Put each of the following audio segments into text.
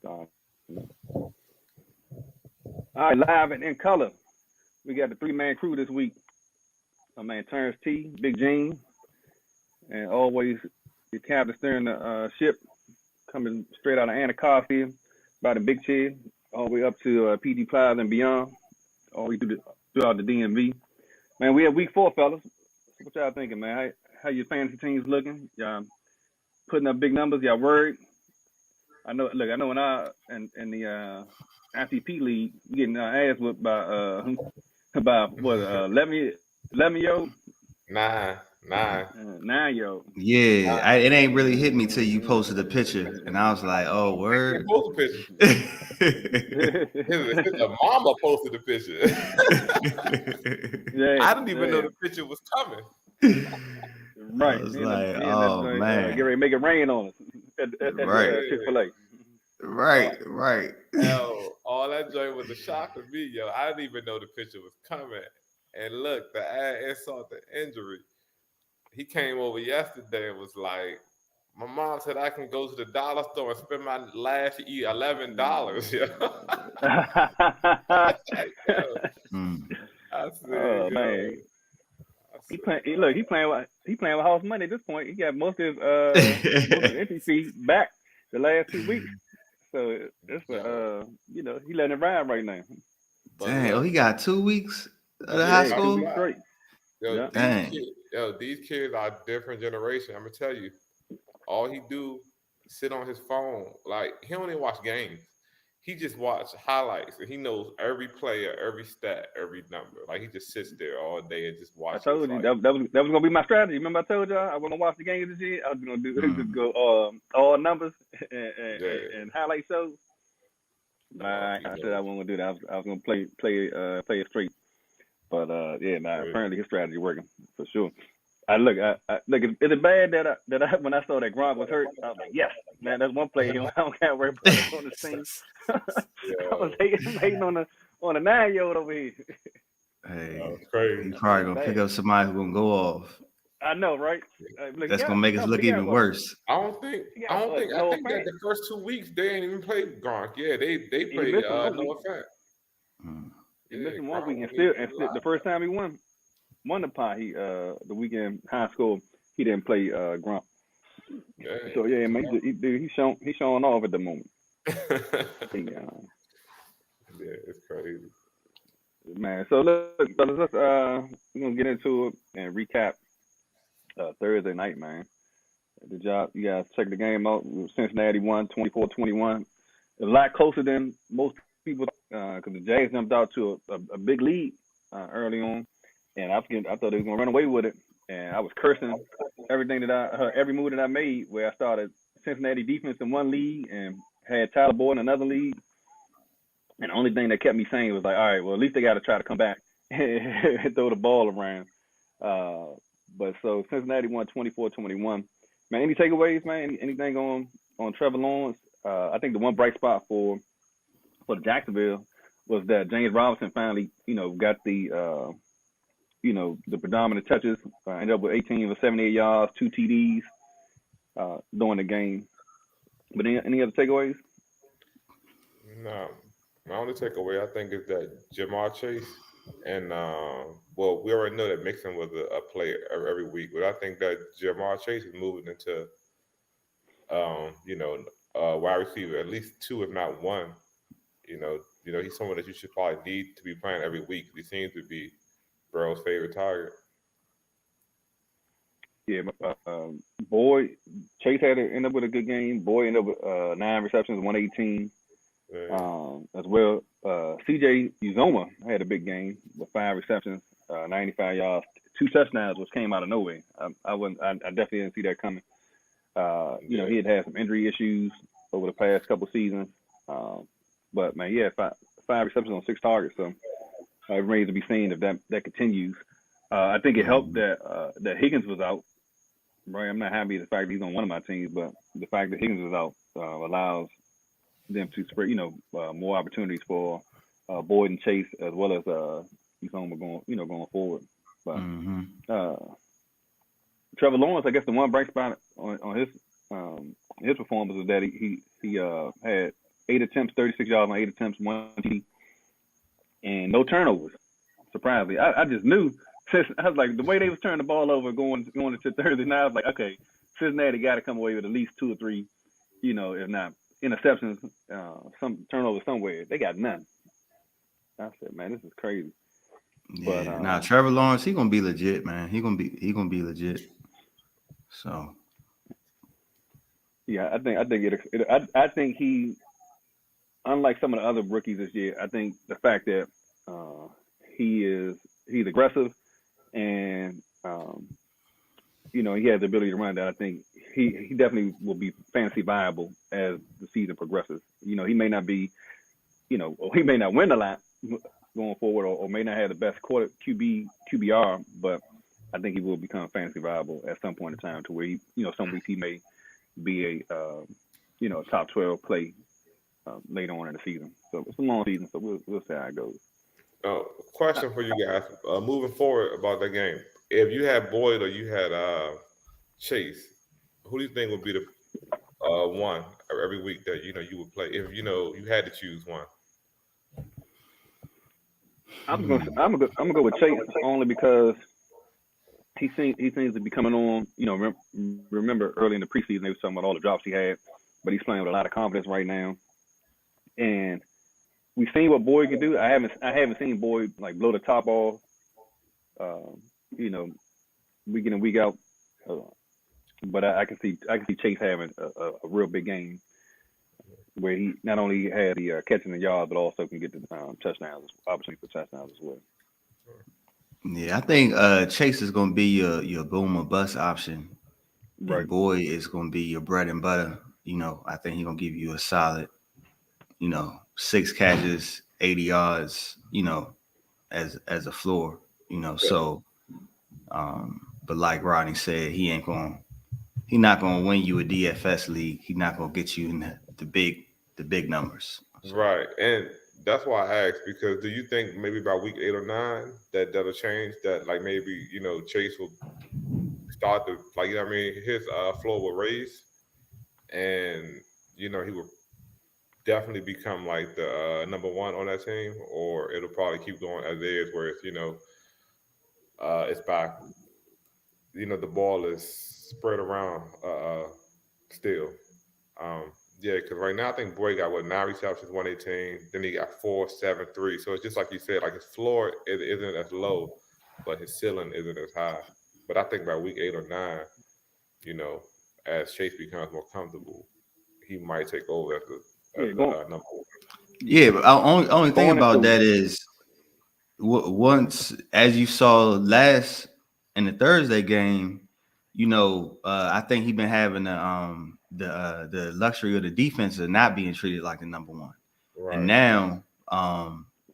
All right, live and in color. We got the three-man crew this week. My man Terrence T, Big Gene, and always the captain steering the ship, coming straight out of Anacostia, by the Big Chair, all the way up to PG Plaza and beyond, all the way throughout the DMV. Man, we have week 4, fellas. What y'all thinking, man? How your fantasy teams looking? Y'all putting up big numbers? Y'all worried? I know. Look, I know in the ICP league, we getting our ass whipped by what 11-year-old, Nine. 9-year-old. Yeah, it ain't really hit me till you posted the picture, and I was like, "Oh, He word." posted a picture. His mama posted the picture. Yeah, I didn't even know the picture was coming. Right. I was He like, in "Oh get man." ready to make it rain on us at Right. Chick-fil-A. Right. Yo, all that joint was a shock to me, yo. I didn't even know the picture was coming. And look, the add insult to injury. He came over yesterday and was like, my mom said I can go to the dollar store and spend my last $11. Yo. Mm. I said, Oh yo. man, he playing with house money at this point. He got most of his entry fee back the last 2 weeks, so it's he letting it ride right now. Dang, he got 2 weeks of the Yeah, high 2 school. weeks straight. Yo, Yeah. these kids are a different generation. I'm gonna tell you, all he do sit on his phone. Like he don't even watch games. He just watch highlights and he knows every player, every stat, every number. Like he just sits there all day and just I watches. told you like, that was gonna be my strategy. Remember I told y'all I was gonna watch the games this year. I was gonna just go all numbers and highlight shows. I said I wasn't gonna do that. I was gonna play it straight. But apparently his strategy working for sure. Look. Is it bad that I when I saw that Gronk was hurt, I was like, yes, man, that's one play I don't have to worry about it on the team. I was hating on the 9-year-old over here. Hey, crazy. he probably gonna pick up somebody who's gonna go off. I know, right? That's gonna make us look even worse. I think that the first 2 weeks they ain't even played Gronk. Yeah, they played Noah Fant. He missed him 1 week and still the first time he won the pot, he the weekend high school, he didn't play Gronk. Yeah, so yeah, man, he's showing off at the moment. Yeah, it's crazy. Man, so look, fellas, we're gonna get into it and recap Thursday night, man. You guys check the game out. Cincinnati won 24-21. A lot closer than most people because the Jags jumped out to a big lead early on, and I thought they were gonna run away with it. And I was cursing everything every move that I made, where I started Cincinnati defense in one league and had Tyler Boyd in another league. And the only thing that kept me sane was like, all right, well, at least they got to try to come back and throw the ball around. But so Cincinnati won 24-21. Man, any takeaways, man? Anything on Trevor Lawrence? I think the one bright spot for the Jacksonville was that James Robinson finally, got the, the predominant touches. Ended up with 18 for 78 yards, 2 TDs during the game. But any other takeaways? No. My only takeaway, I think, is that Jamar Chase and we already know that Mixon was a player every week, but I think that Jamar Chase is moving into, wide receiver, at least 2, if not 1. He's someone that you should probably need to be playing every week. He seems to be Burrow's favorite target. Yeah, Boyd Chase ended up with a good game. Boyd ended up with 9 receptions, 118. As well, CJ Uzoma had a big game with 5 receptions, 95 yards, 2 touchdowns, which came out of nowhere. I definitely didn't see that coming. He had some injury issues over the past couple seasons, but man, yeah, 5 receptions on 6 targets. So it remains to be seen if that continues. I think it helped that Higgins was out. Right, I'm not happy with the fact that he's on one of my teams, but the fact that Higgins was out allows them to spread, more opportunities for Boyd and Chase as well as Uzoma going forward. But Trevor Lawrence, I guess the one bright spot on his performance is that he had 8 attempts, 36 yards on 8 attempts, 1 TD, and no turnovers. Surprisingly, I just knew. Since I was like the way they was turning the ball over going into Thursday night, I was like, okay, Cincinnati got to come away with at least 2 or 3, if not interceptions, some turnovers somewhere. They got none. I said, man, this is crazy. Yeah. But Now Trevor Lawrence, he gonna be legit, man. He gonna be legit. So yeah, I think he, unlike some of the other rookies this year, I think the fact that he's aggressive and he has the ability to run that. I think he definitely will be fantasy viable as the season progresses. He may not be, or he may not win a lot going forward, or may not have the best QBR, but I think he will become fantasy viable at some point in time to where some weeks he may be a top 12 play later on in the season. So it's a long season, so we'll see how it goes. Question for you guys, moving forward about that game. If you had Boyd or you had Chase, who do you think would be the one every week that you would play if you had to choose one? I'm gonna go with Chase only because he seems to be coming on. Remember early in the preseason they were talking about all the drops he had, but he's playing with a lot of confidence right now, and we've seen what Boyd can do. I haven't seen Boyd like blow the top off, week in and week out. But I can see Chase having a real big game where he not only had the catching the yards, but also can get the touchdowns, opportunity for touchdowns as well. yeah, I think Chase is gonna be your boom or bust option. Right. And Boyd is gonna be your bread and butter. I think he's gonna give you a solid, 6 catches, 80 yards, as a floor, So, but like Rodney said, he's not gonna win you a DFS league. He's not gonna get you in the big numbers. So. Right, and that's why I asked, because do you think maybe by week 8 or 9 that'll change? That like maybe Chase will start to his floor will raise, and he will definitely become like the number one on that team, or it'll probably keep going as is, where it's by the ball is spread around still. Yeah, because right now I think Boyd got 9 receptions, 118. Then he got 4, 7, 3. So it's just like you said, like his floor isn't as low, but his ceiling isn't as high. But I think by week 8 or 9, as Chase becomes more comfortable, he might take over as the number one. Yeah, but only thing about that is once, as you saw last in the Thursday game, I think he's been having the luxury of the defense of not being treated like the number one. Right. And now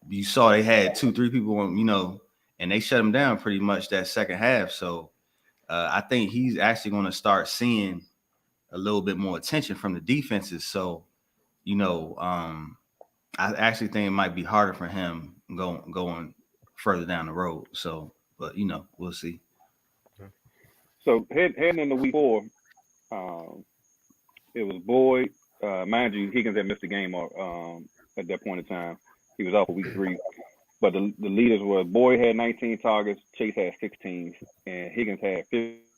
you saw they had 2-3 people on, and they shut him down pretty much that second half. So I think he's actually going to start seeing a little bit more attention from the defenses. So, I actually think it might be harder for him going further down the road. So, but we'll see. So heading into week 4, it was Boyd. Mind you, Higgins had missed the game at that point in time. He was out for week 3. But the leaders were Boyd had 19 targets, Chase had 16, and Higgins had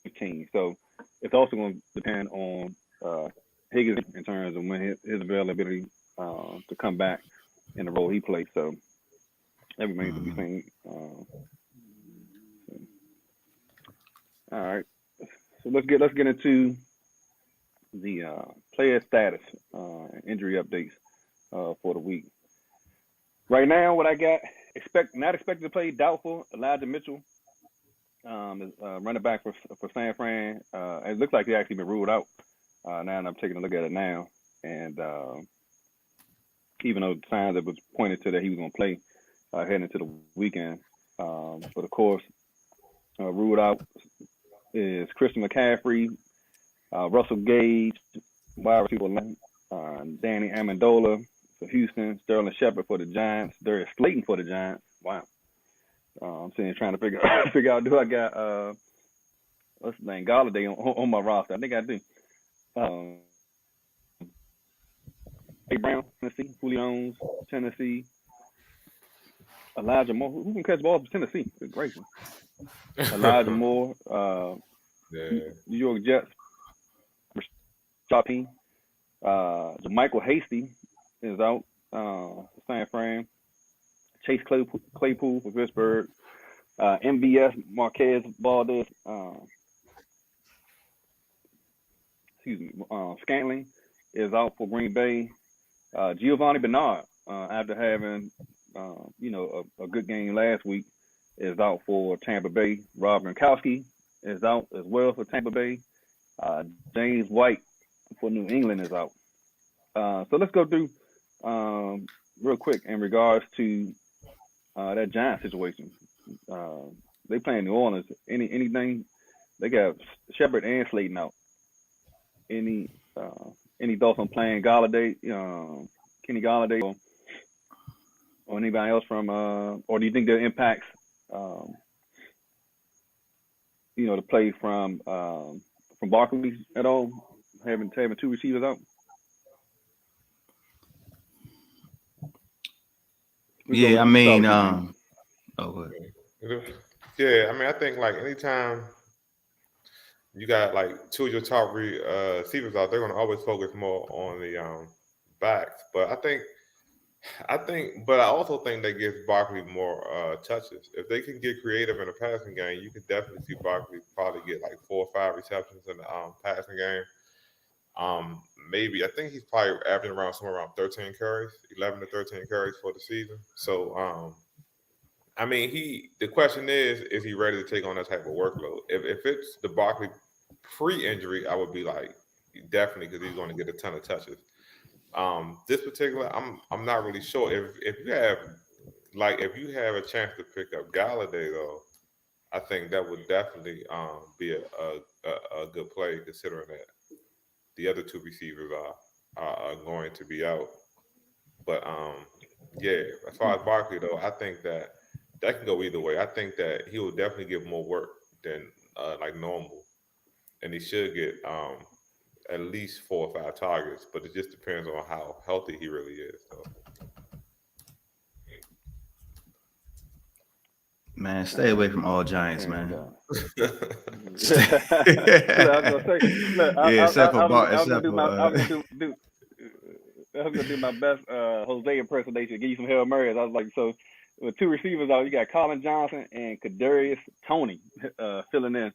15. So it's also going to depend on Higgins in terms of when his availability to come back in the role he plays. So that remains to be seen. All right. So let's get into the player status, injury updates for the week. Right now, what I got, not expected to play, doubtful, Elijah Mitchell, is running back for San Fran. It looks like he actually been ruled out now, and I'm taking a look at it now. And even though the signs that was pointed to that he was going to play heading into the weekend. But of course, ruled out is Christian McCaffrey, Russell Gage, wide receiver, Danny Amendola for Houston, Sterling Shepard for the Giants, Darius Slayton for the Giants. Wow. I'm sitting here trying to figure out, do I got what's his name, Galladay on my roster? I think I do. Brown, Tennessee. Julio's, Tennessee. Elijah Moore. Who can catch balls for Tennessee? Good gracious. Elijah Moore. Yeah. New York Jets. Rashad Penny. Michael Hasty is out. San Fran. Chase Claypool for Pittsburgh. MVS Marquez Valdez. Scantling is out for Green Bay. Giovanni Bernard, after having a good game last week, is out for Tampa Bay. Rob Gronkowski is out as well for Tampa Bay. James White for New England is out. So let's go through real quick in regards to that Giants situation. They play in New Orleans. Anything? They got Shepard and Slayton out. Any thoughts on playing Galladay, Kenny Galladay, or anybody else from? Or do you think that impacts, the play from Barkley at all? Having two receivers out. Yeah, I mean, yeah, I mean, I think like anytime you got like two of your top receivers out, they're gonna always focus more on the backs. But but I also think that gives Barkley more touches. If they can get creative in the passing game, you can definitely see Barkley probably get like 4 or 5 receptions in the passing game. Maybe I think he's probably averaging around somewhere around 13 carries, 11 to 13 carries for the season. So, I mean, the question is he ready to take on that type of workload? If it's the Barkley pre-injury, I would be like, definitely, because he's going to get a ton of touches. This particular, I'm not really sure. If you have a chance to pick up Galladay though, I think that would definitely be a good play, considering that the other two receivers are going to be out. But yeah, as far as Barkley though, I think that can go either way. I think that he will definitely get more work than like normal, and he should get at least 4 or 5 targets. But it just depends on how healthy he really is. So. Man, stay away from all Giants, man. I was gonna say, except for Bar. I was gonna do my best Jose impersonation, give you some Hail Marys. I was like, so with two receivers out, you got Colin Johnson and Kadarius Toney filling in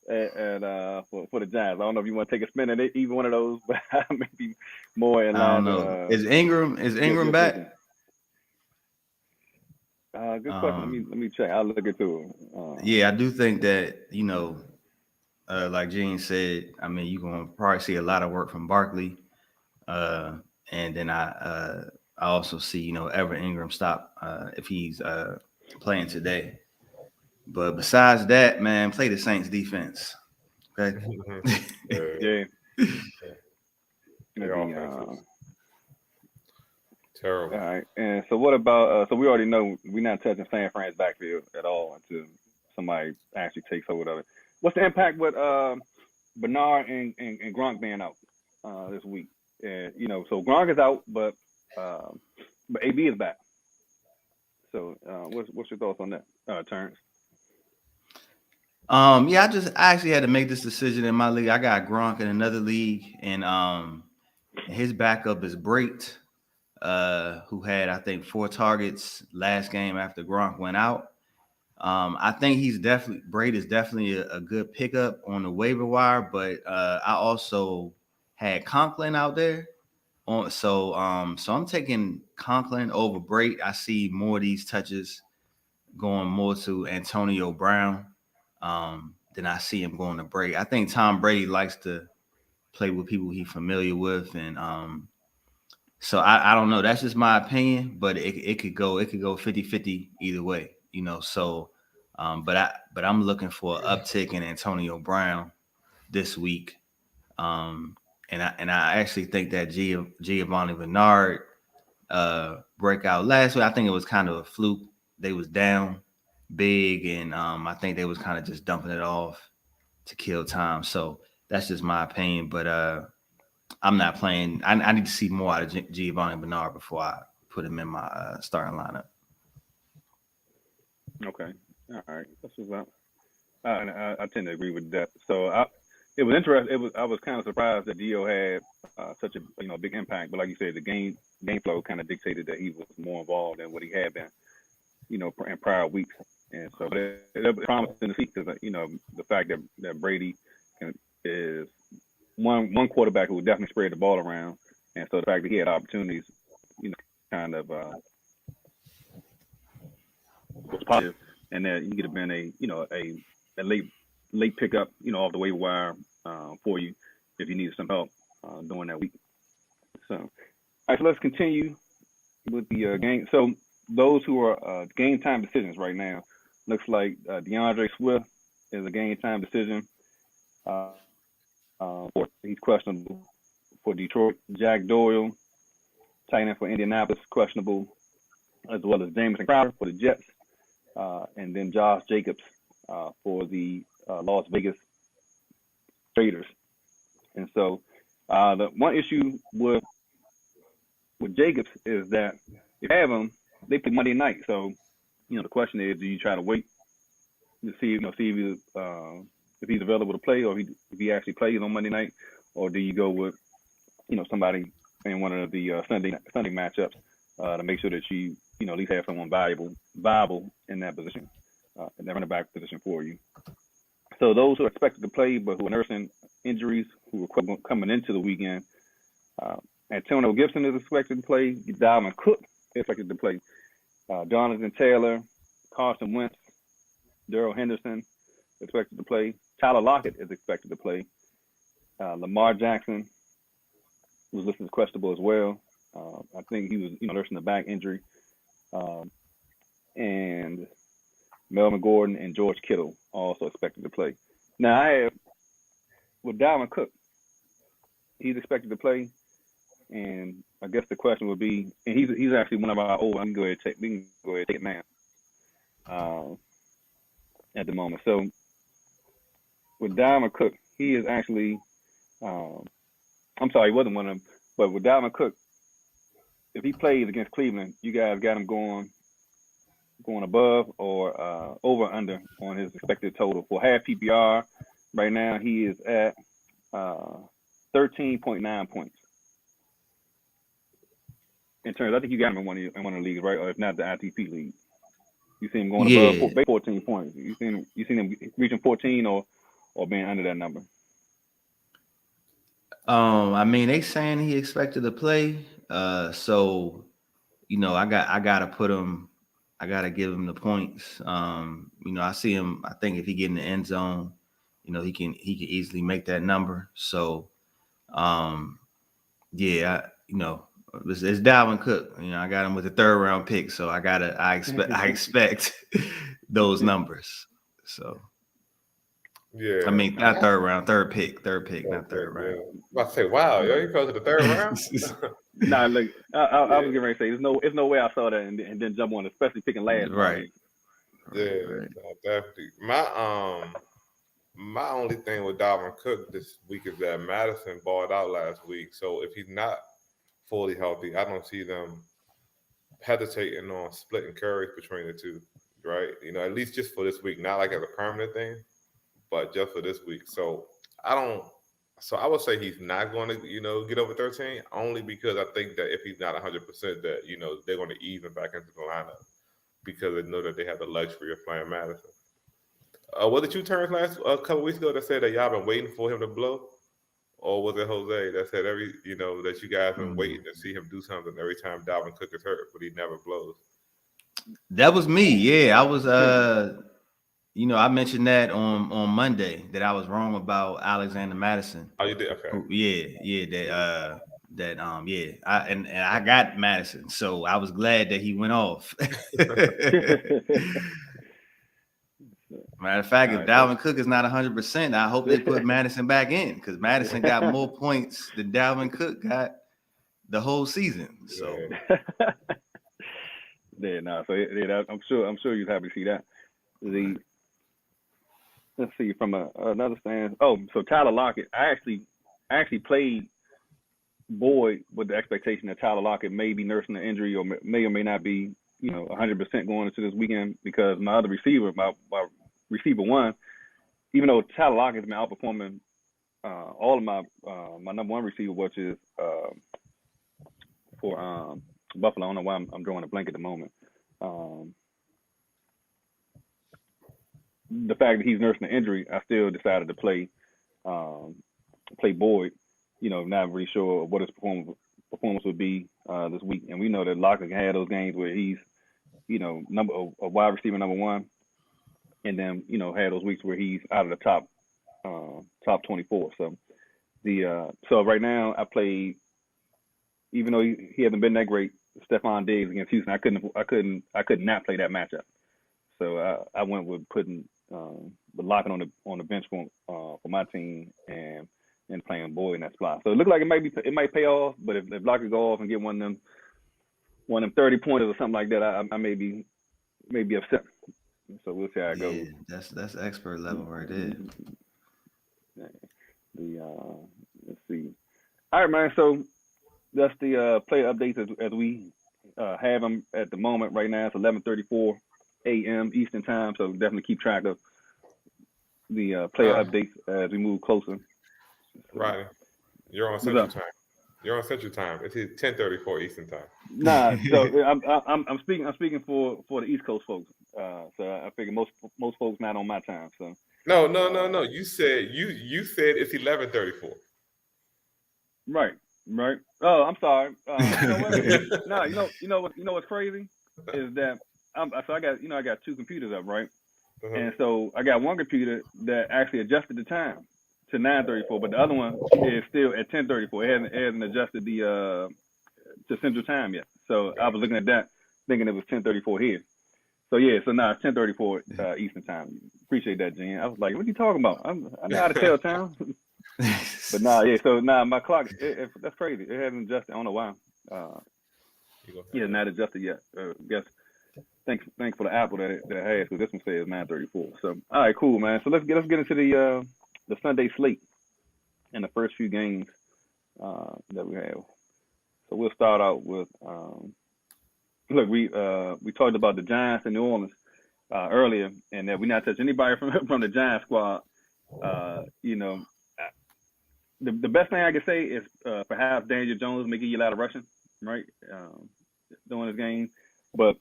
for the Giants. I don't know if you want to take a spin at either one of those, but maybe more in line. I don't know. Is Ingram back? Good question. Let me check. I'll look into it. Yeah, I do think that like Gene said, I mean, you're gonna probably see a lot of work from Barkley, and then I also see Evan Ingram stop if he's playing today. But besides that, man, play the Saints defense. Okay. Yeah. Terrible. All right. And so what about? So we already know we're not touching San Fran's backfield at all until somebody actually takes hold of it. What's the impact with Bernard and Gronk being out this week? And so Gronk is out, but AB is back. So what's your thoughts on that, Terrence? Yeah, I actually had to make this decision in my league. I got Gronk in another league, and his backup is Brait, who had, I think, 4 targets last game after Gronk went out. I think Brait is definitely a good pickup on the waiver wire, but I also had Conklin out there. So I'm taking Conklin over Brait. I see more of these touches going more to Antonio Brown than I see him going to Brady. I think Tom Brady likes to play with people he's familiar with, and so I don't know. That's just my opinion, but it could go 50-50 either way, So, but I'm looking for an uptick in Antonio Brown this week, and I actually think that Giovanni Bernard breakout last week. I think it was kind of a fluke. They was down big, and I think they was kind of just dumping it off to kill time. So that's just my opinion. But I'm not playing. I need to see more out of Giovanni Bernard before I put him in my starting lineup. Okay. All right. That's what's up. And I tend to agree with that. So it was interesting. I was kind of surprised that Dio had such a big impact. But like you said, the game flow kind of dictated that he was more involved than what he had been, in prior weeks. And so it was promising to see because the fact that Brady is one quarterback who would definitely spread the ball around, and so the fact that he had opportunities, kind of was positive, and that he could have been a late pickup, off the waiver wire for you if you needed some help during that week. So, all right, so let's continue with the game. So those who are game time decisions right now, looks like DeAndre Swift is a game time decision. He's questionable for Detroit. Jack Doyle, tight end for Indianapolis, questionable, as well as Jamison Crowder for the Jets, and then Josh Jacobs for the Las Vegas Raiders. And so the one issue with Jacobs is that if you have him, they play Monday night. So the question is, do you try to wait to see if he's available to play, or if he actually plays on Monday night, or do you go with somebody in one of the Sunday matchups to make sure that you at least have someone viable in that position, in that running back position for you. So those who are expected to play but who are nursing injuries, who are coming into the weekend, Antonio Gibson is expected to play. Dalvin Cook is expected to play. Jonathan Taylor, Carson Wentz, Darrell Henderson expected to play. Tyler Lockett is expected to play. Lamar Jackson was listed as questionable as well. I think he was nursing a back injury. And Melvin Gordon and George Kittle also expected to play. Now I have with Dalvin Cook, he's expected to play, and I guess the question would be, and he's actually one of our old. We can go ahead and take it now. At the moment, so with Dalvin Cook, he is actually. I'm sorry, he wasn't one of them, but with Dalvin Cook, if he plays against Cleveland, you guys got him going above or over under on his expected total for half PPR. Right now, he is at 13.9 points. In terms, I think you got him in one of the leagues, right? Or if not, the ITP league. You see him going above 14 points. You seen him reaching 14 or being under that number. I mean, they saying he expected to play. So I gotta put him. I gotta give him the points. I see him. I think if he get in the end zone, he can easily make that number. So, it's Dalvin Cook. I got him with the 3rd round pick, so I expect those numbers. So. Yeah, I mean, not 3rd round, 3rd pick, not 3rd round. Yeah. I'm about to say, wow, yo, you fell to the 3rd round? Nah, look, I was getting ready to say, there's no way I saw that and then jump on, especially picking last. Right. Yeah, right. Definitely. My only thing with Dalvin Cook this week is that Madison balled out last week. So if he's not fully healthy, I don't see them hesitating on splitting carries between the two, right? At least just for this week, not like as a permanent thing, but just for this week. So I would say he's not going to, get over 13, only because I think that if he's not 100%, that, they're going to ease him back into the lineup because they know that they have the luxury of playing Madison. Was it you, Terrence, a couple weeks ago that said that y'all been waiting for him to blow? Or was it Jose that said that you guys been waiting to see him do something every time Dalvin Cook is hurt, but he never blows? That was me. Yeah, I was. I mentioned that on Monday that I was wrong about Alexander Madison. Oh, you did? Okay. Yeah. I got Madison, so I was glad that he went off. Matter of fact, if Dalvin Cook is not 100%, I hope they put Madison back in because Madison got more points than Dalvin Cook got the whole season. So I'm sure you're happy to see that. Let's see from another stand. Oh, so Tyler Lockett, I actually played Boyd with the expectation that Tyler Lockett may be nursing an injury or may not be, 100% going into this weekend because my other receiver, my receiver one, even though Tyler Lockett's been outperforming all of my number one receiver, which is for Buffalo. I don't know why I'm drawing a blank at the moment. The fact that he's nursing an injury, I still decided to play Boyd. Not really sure what his performance would be this week. And we know that Lockett had those games where he's, a wide receiver number one, and then had those weeks where he's out of the top 24. So so right now I played, even though he hasn't been that great, Stephon Diggs against Houston. I could not play that matchup. So I went with putting the Lockett on the bench for my team and playing Boyd in that spot. So it looked like it might pay off, but if Lockett go off and get one of them 30 pointers or something like that, I may be upset. So we'll see how it goes. That's expert level right there. Let's see. All right, man. So that's the player updates as we have them at the moment. Right now, it's 11:34 a.m. Eastern time. So definitely keep track of the player updates as we move closer. Right. You're on Central Time. It's 10:34 Eastern Time. Nah, so I'm speaking for the East Coast folks. So I figure most folks not on my time. So no. You said it's 11:34. Right. Oh, I'm sorry. You know what? You know what's crazy is that I got two computers up, right? Uh-huh. And so I got one computer that actually adjusted the time to 9:34, but the other one is still at 10:34. It hasn't adjusted to Central Time yet. So I was looking at that, thinking it was 10:34 here. So now it's 10:34 Eastern Time. Appreciate that, Jen. I was like, what are you talking about? I know how to tell time. But my clock, that's crazy. It hasn't adjusted. I don't know why. Not adjusted yet. Guess thanks for the Apple that it has, because this one says 9:34. So all right, cool, man. So let's get into the Sunday slate and the first few games that we have. So we'll start out with we talked about the Giants in New Orleans earlier, and that we not touch anybody from the Giants squad. The best thing I can say is perhaps Daniel Jones may give you a lot of rushing, right, during this game. But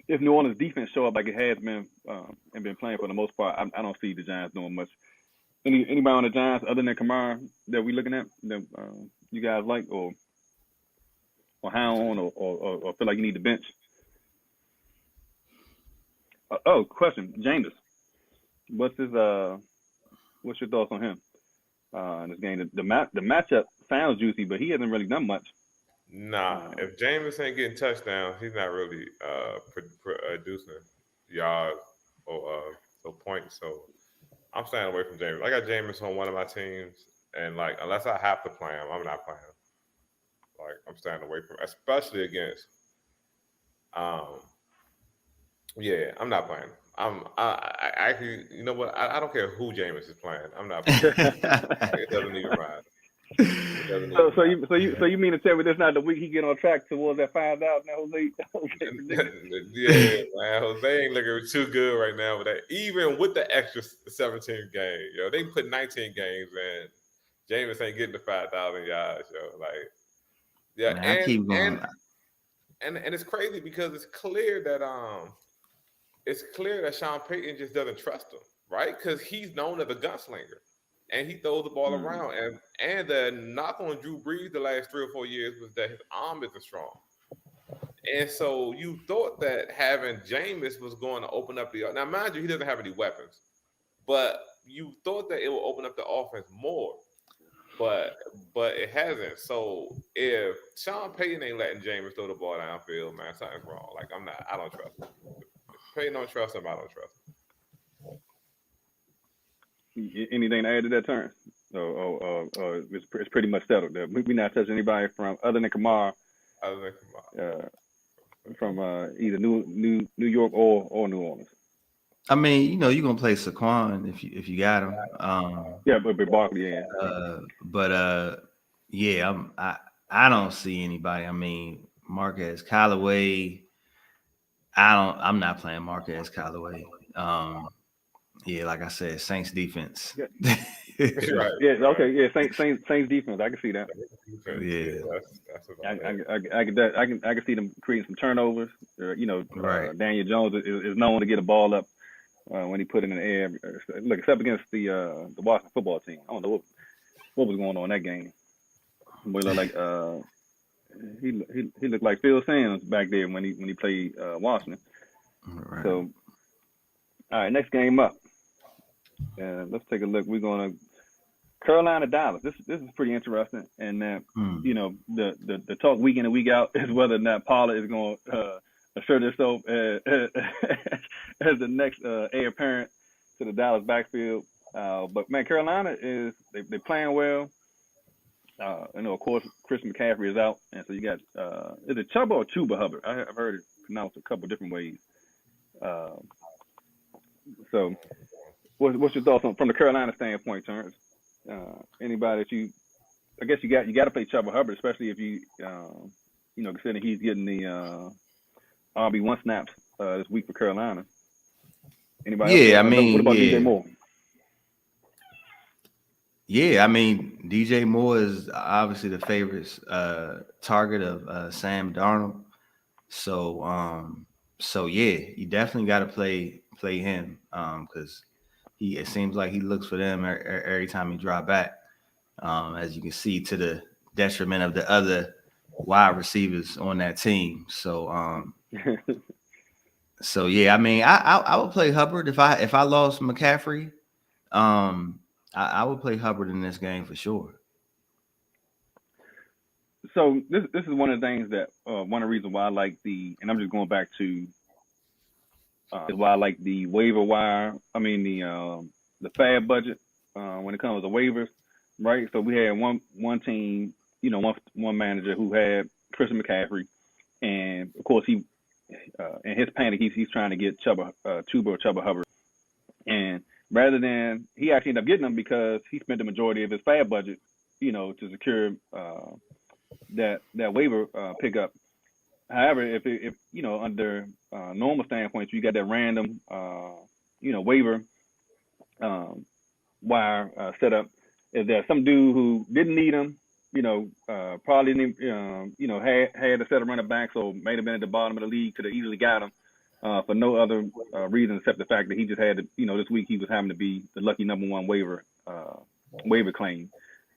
if New Orleans defense show up like it has been and been playing for the most part, I don't see the Giants doing much. Anybody on the Giants other than Kamara that we looking at that you guys like or how on or feel like you need to bench? Question, Jameis. What's your thoughts on him in this game? The matchup sounds juicy, but he hasn't really done much. Nah, if Jameis ain't getting touchdowns, he's not really producing yards or points. So I'm staying away from Jameis. I got Jameis on one of my teams, and unless I have to play him, I'm not playing him. I'm staying away from him, especially against. I'm not playing him. I actually, you know what? I don't care who Jameis is playing. I'm not playing him. It doesn't even matter. So you mean to tell me that's not the week he get on track towards that 5,000 Jose? Yeah, man, Jose ain't looking too good right now with that. Even with the extra 17 games, they put 19 games in. Jameis ain't getting the 5,000 yards, Man, I keep going. And it's crazy because it's clear that Sean Payton just doesn't trust him, right? Because he's known as a gunslinger. And he throws the ball around. And the knock on Drew Brees the last 3 or 4 years was that his arm isn't strong. And so you thought that having Jameis was going to open up the – now, mind you, he doesn't have any weapons. But you thought that it would open up the offense more. But it hasn't. So if Sean Payton ain't letting Jameis throw the ball downfield, man, something's wrong. I don't trust him. If Payton don't trust him, I don't trust him. Anything to add to that turn? It's pretty much settled. We're not touching anybody from other than Kamara. From either New York or New Orleans. I mean, you're gonna play Saquon if you got him. But Barkley, yeah. Yeah, I don't see anybody. I mean, Marquez Callaway. I'm not playing Marquez Callaway. Yeah, like I said, Saints defense. Yeah, Right, yeah, okay, right. yeah. Saints defense. I can see that. Defense, yeah, Yeah, that's what I I'm heading. I can see them creating some turnovers. right. Daniel Jones is known to get a ball up when he put it in the air. Look, except against the Washington football team. I don't know what was going on in that game. Boy looked like he looked like Phil Simms back there when he played Washington. Right. So all right, next game up. Let's take a look. We're gonna Carolina Dallas. This is pretty interesting, and Hmm. the talk week in and week out is whether or not Pollard is going to assert himself as the next heir apparent to the Dallas backfield. But man, Carolina they playing well. Of course, Chris McCaffrey is out, and so you got is it Chuba or Chuba Hubbard? I've heard it pronounced a couple different ways. Uh, so, what's your thoughts from the Carolina standpoint, Terrence? Anybody that I guess you got to play Chuba Hubbard, especially if considering he's getting the RB1 snaps this week for Carolina. Anybody else? Yeah, I What mean, about DJ yeah. Moore? Yeah, I mean, DJ Moore is obviously the favorite target of Sam Darnold. So, so yeah, you definitely got to play him because it seems like he looks for them every time he drop back. As you can see, to the detriment of the other wide receivers on that team. So yeah, I mean, I would play Hubbard if I lost McCaffrey. Um, I would play Hubbard in this game for sure. So this is one of the things that one of the reasons why I like and I'm just going back to is why I like the waiver wire. I mean the fab budget when it comes to waivers, right? So we had one team, one manager who had Christian McCaffrey, and of course he in his panic he's trying to get Chuba or Chuba Hubbard, and rather than he actually ended up getting them because he spent the majority of his fab budget, to secure that waiver pickup. However, if under normal standpoints, you got that random waiver wire set up. Is there some dude who didn't need him? Probably didn't, had a set of running backs, or may have been at the bottom of the league, could have easily got him for no other reason except the fact that he just had to, this week he was having to be the lucky number one waiver claim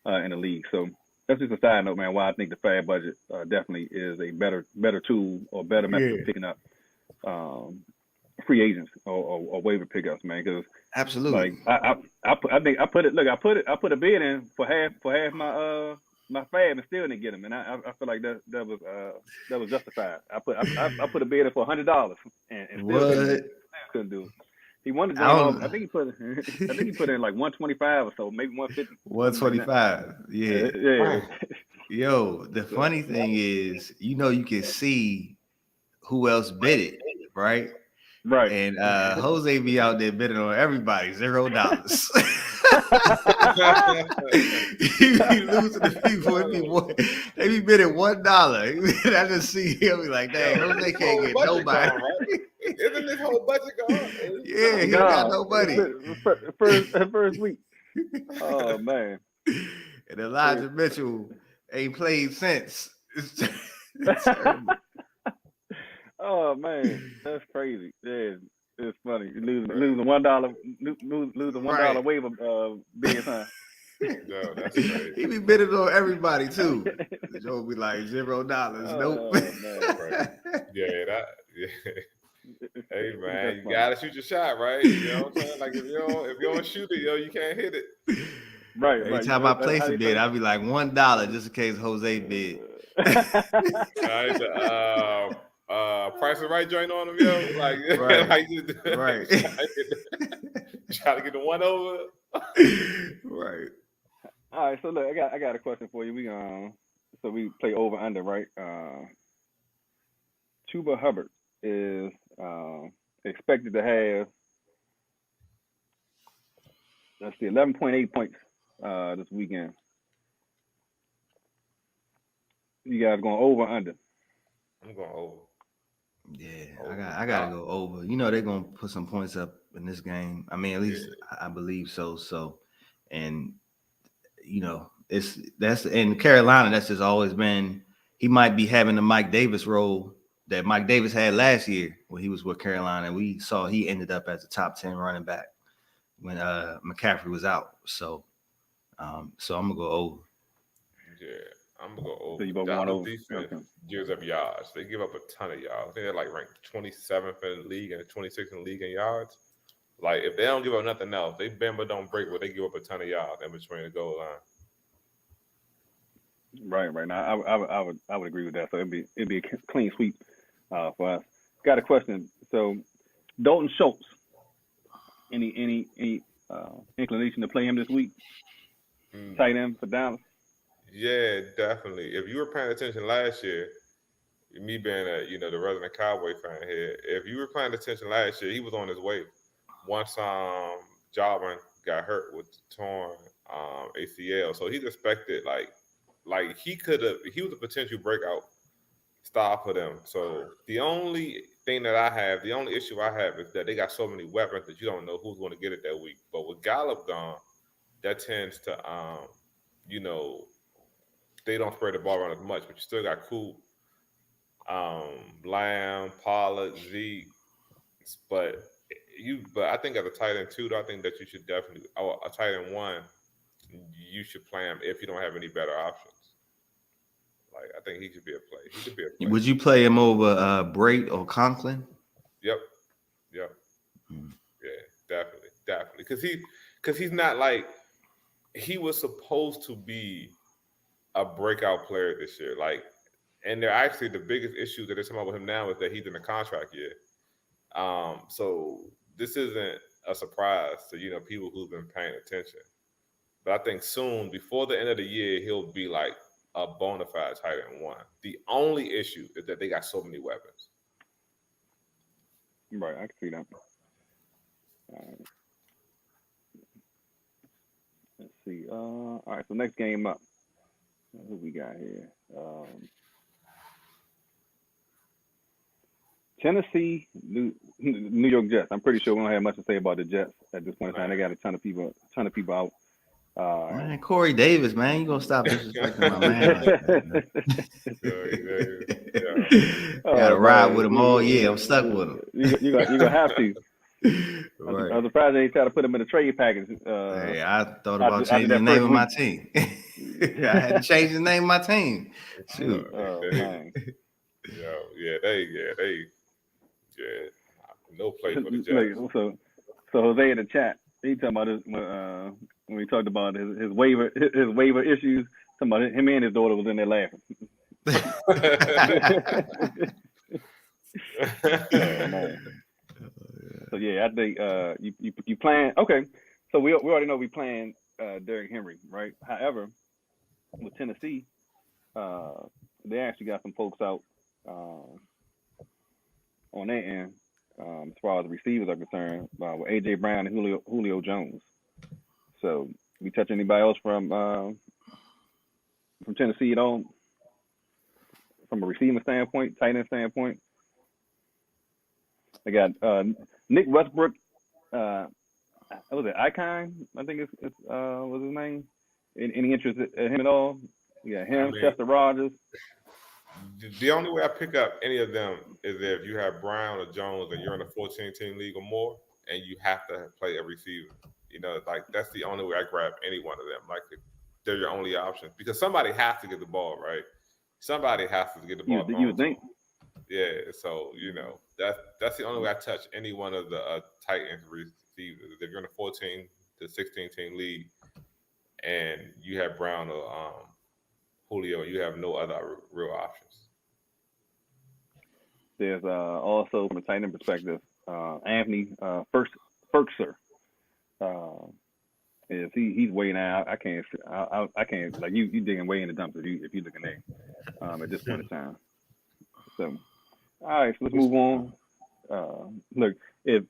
in the league. So that's just a side note, man. Why I think the fab budget definitely is a better tool or better method of picking up free agents or waiver pickups, man. Because like Absolutely. I think I put a bid in for half my fab and still didn't get him, and I feel like that was justified. I put a bid in for $100 and still What? couldn't do it. He wanted to I join off. don't. I think he put in like 125 or so, maybe 150, something like that. 125. Yeah. Yeah, Yo, the so, funny thing is, you can see who else bid it, right? right. And Jose be out there bidding on everybody, $0. He be losing the people. They be bidding $1. I just see him be like, dang, Jose can't get Budget nobody. gone, right? Isn't this whole budget gone? Yeah, he don't got nobody. First week. Oh man. And Elijah Mitchell ain't played since. It's terrible. Oh man, that's crazy. Yeah, it's funny. Losing $1, losing $1 Right. waiver bids, huh? No, that's crazy. He be bidding on everybody too. Joe be like $0. Nope. Oh man, Right. Yeah. Hey man, that's you funny. gotta shoot your shot, right? You know what I'm saying? Like if you don't shoot it, you can't hit it. Right. Every time I place a bid, I be like $1 just in case Jose bid. Right, Price is Right joint on him, yo. Like, Right. like Right. try to get the one over. Right. All right, so look, I got a question for you. We play over under, right? Chuba Hubbard is expected to have, let's see, 11.8 points this weekend. You guys going over or under? I'm going over. Yeah, Over. I gotta go over. You know they're gonna put some points up in this game. I mean, at least I believe so. So, and you know, that's in Carolina. That's just always been. He might be having the Mike Davis role that Mike Davis had last year when he was with Carolina. We saw he ended up as a top 10 running back when McCaffrey was out. So I'm gonna go over. Yeah, I'm gonna go over. So you both going Dallas over? defense Okay. gives up yards. They give up a ton of yards. I think they're like ranked 27th in the league and 26th in the league in yards. Like if they don't give up nothing else, they bend but don't break, but they give up a ton of yards in between the goal line. Right. Now, I would agree with that. So it'd be a clean sweep for us. Got a question. So Dalton Schultz, any inclination to play him this week? Tight end for Dallas. Yeah, definitely. If you were paying attention last year, me being the resident Cowboy fan here, if you were paying attention last year, he was on his way. Once Jarvin got hurt with the torn ACL, so he's expected like he was a potential breakout star for them. So the only issue I have is that they got so many weapons that you don't know who's going to get it that week. But with Gallup gone, that tends to you know, they don't spread the ball around as much, but you still got Coop, Lamb, Pollard, Zeke. But I think as a tight end two, I think that you should definitely, a tight end one, you should play him if you don't have any better options. Like I think he should be a play. He could be a play. Would you play him over Brait or Conklin? Yep. Yeah, definitely. Because he's not like he was supposed to be a breakout player this year. Like, and they're actually the biggest issue that they're talking about with him now is that he's in a contract year. So this isn't a surprise to people who've been paying attention. But I think soon, before the end of the year, he'll be like a bona fide tight end one. The only issue is that they got so many weapons. Right, I can see that. Let's see. All right, so next game up. Who we got here? Tennessee, New York Jets. I'm pretty sure we don't have much to say about the Jets at this point in time. They got a ton of people out. Man, Corey Davis, man, you gonna stop disrespecting my man like that? Gotta ride with him all year. I'm stuck with him. You gonna have to. Right. I'm surprised they try to put him in a trade package. Hey, I thought about changing the name of my team. I had to change the name of my team. Shoot. Man. No play for the Jets. So Jose in the chat, he talking about his, when we talked about his waiver issues. Talking about him and his daughter was in there laughing. Man. So yeah, I think you plan. Okay, so we already know we playing Derrick Henry, right? However, with Tennessee, they actually got some folks out on their end as far as the receivers are concerned with AJ Brown and Julio Jones. So we touch anybody else from Tennessee at all from a receiving standpoint, tight end standpoint? They got Nick Westbrook. Was it Icon? I think it's was his name. Any interest in him at all? Yeah, him, Chester Rogers. The only way I pick up any of them is if you have Brown or Jones and you're in a 14-team league or more, and you have to play a receiver. Like that's the only way I grab any one of them. Like they're your only options because somebody has to get the ball, right? Somebody has to get the ball. You would think. Yeah, so that's the only way I touch any one of the tight end receivers. If you're in a 14 to 16 team league and you have Brown or Julio, you have no other real options. There's also from a tight end perspective, Anthony Ferkser. Is he's way now? I can't like you digging way in the dumps if you looking there at this point in time. So. All right, so let's move on. Look, if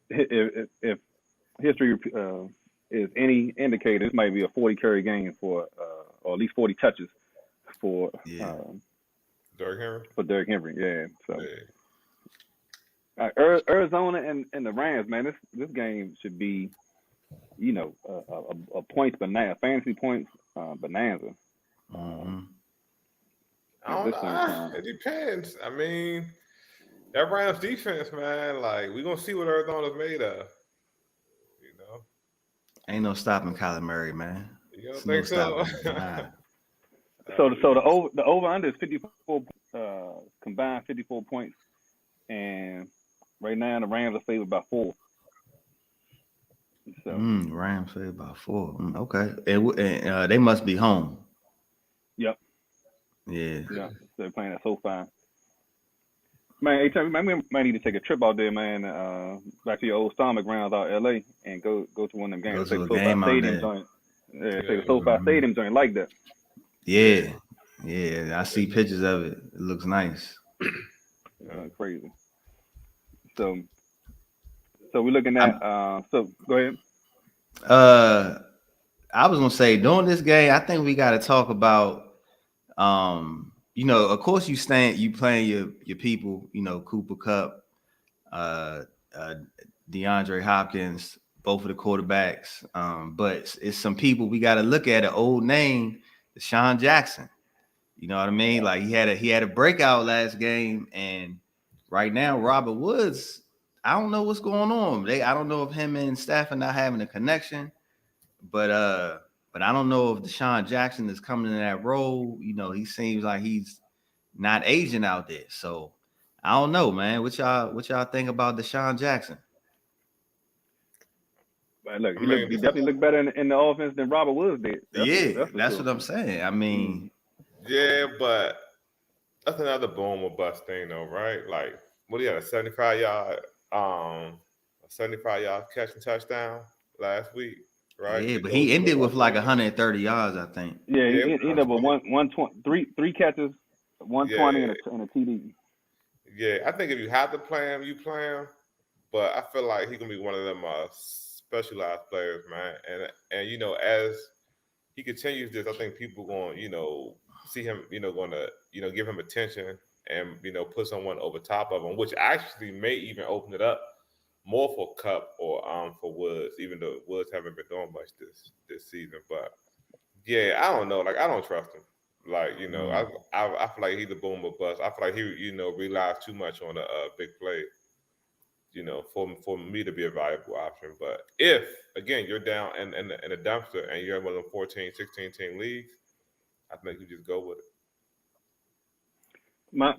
history is any indicator, this might be a 40 carry game for, or at least 40 touches for Derrick Henry. for Derrick Henry. Yeah. So Yeah. Arizona and the Rams, man, this game should be, a points banana, fantasy points bonanza. Mm-hmm. I At don't this know. point in time. It depends. I mean, that Rams defense, man. Like we gonna see what Arizona's made of. You know. Ain't no stopping Kyler Murray, man. You don't It's no think so? stopping. Nah. So the over under is 54 combined 54 points, and right now the Rams are favored by 4. So Rams say about 4. Okay, and they must be home. yep, Yeah. so they're playing at SoFi. Man, hey, tell me, man, we might need to take a trip out there, man. Back to your old stomach grounds out LA and go to one of them games. Go to a SoFi game out Stadium there. joint. Yeah, take the SoFi Stadium joint like that. Yeah. I see pictures of it. It looks nice. Crazy. So we're looking at. So go ahead. I was gonna say during this game, I think we got to talk about. Of course, you playing your people. Cooper Kupp, DeAndre Hopkins, both of the quarterbacks. But it's some people we got to look at. An old name, Deshaun Jackson. You know what I mean? Like he had a breakout last game, and right now Robert Woods. I don't know what's going on. I don't know if him and Stafford not having a connection, but I don't know if Deshaun Jackson is coming in that role. He seems like he's not aging out there. So I don't know, man. What y'all think about Deshaun Jackson? But look, he definitely looked better in the offense than Robert Woods did. That's what I'm saying. I mean, yeah, but that's another boom or bust thing, though, right? Like, what do you have? A 75-yard catch and touchdown last week, right? Yeah, but he ended with like 130 yards, I think. Yeah, he ended up with 120, three catches, 120 and a TD. Yeah, I think if you have to play him, you play him. But I feel like he's gonna be one of them specialized players, man. And as he continues this, I think people going see him, going to give him attention and put someone over top of him, which actually may even open it up more for Kupp or for Woods, even though Woods haven't been doing much this season. But yeah, I don't know. Like I don't trust him. Like I feel like he's a boom or bust. I feel like he relies too much on a big play. For me to be a valuable option. But if again you're down in a dumpster and you're in one of them 14, 16 team leagues, I think you just go with it. My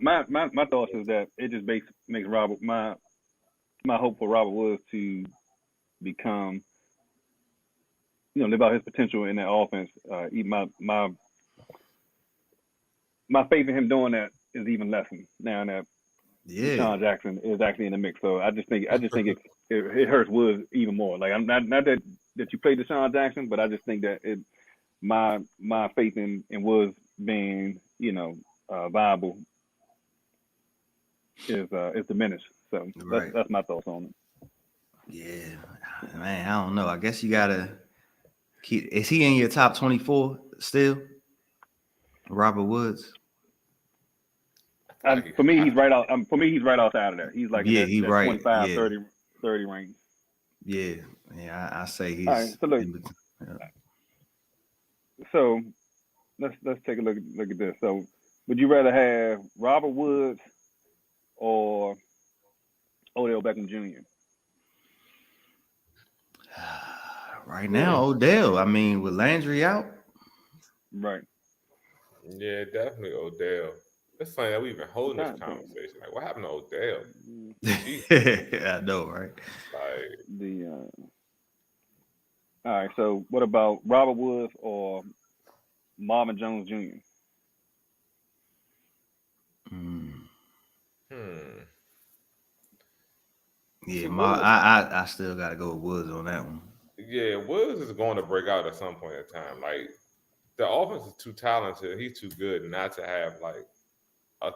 thoughts is that it just makes Robert my hope for Robert Woods to become live out his potential in that offense. My faith in him doing that is even lessened now that Deshaun Jackson is actually in the mix. So I just think it hurts Woods even more. Like I'm not that you play Deshaun Jackson, but I just think that my faith in Woods being viable is diminished. So that's my thoughts on it. Yeah, man, I don't know. I guess you gotta keep. Is he in your top 24 still? Robert Woods. For me, he's right out. For me, he's right outside of that. He's like he's right. 25, 30 range. Yeah, I say he's. All right, so look. So let's take a look at this. So, would you rather have Robert Woods or Odell Beckham Jr.? Right now, Odell. I mean, with Landry out. Right. Yeah, definitely Odell. It's funny that we even holding this conversation. Like, what happened to Odell? I know, right? Like all right. So, what about Robert Woods or Marvin Jones Jr.? Yeah, I still got to go with Woods on that one. Yeah, Woods is going to break out at some point in time. Like the offense is too talented. He's too good not to have like a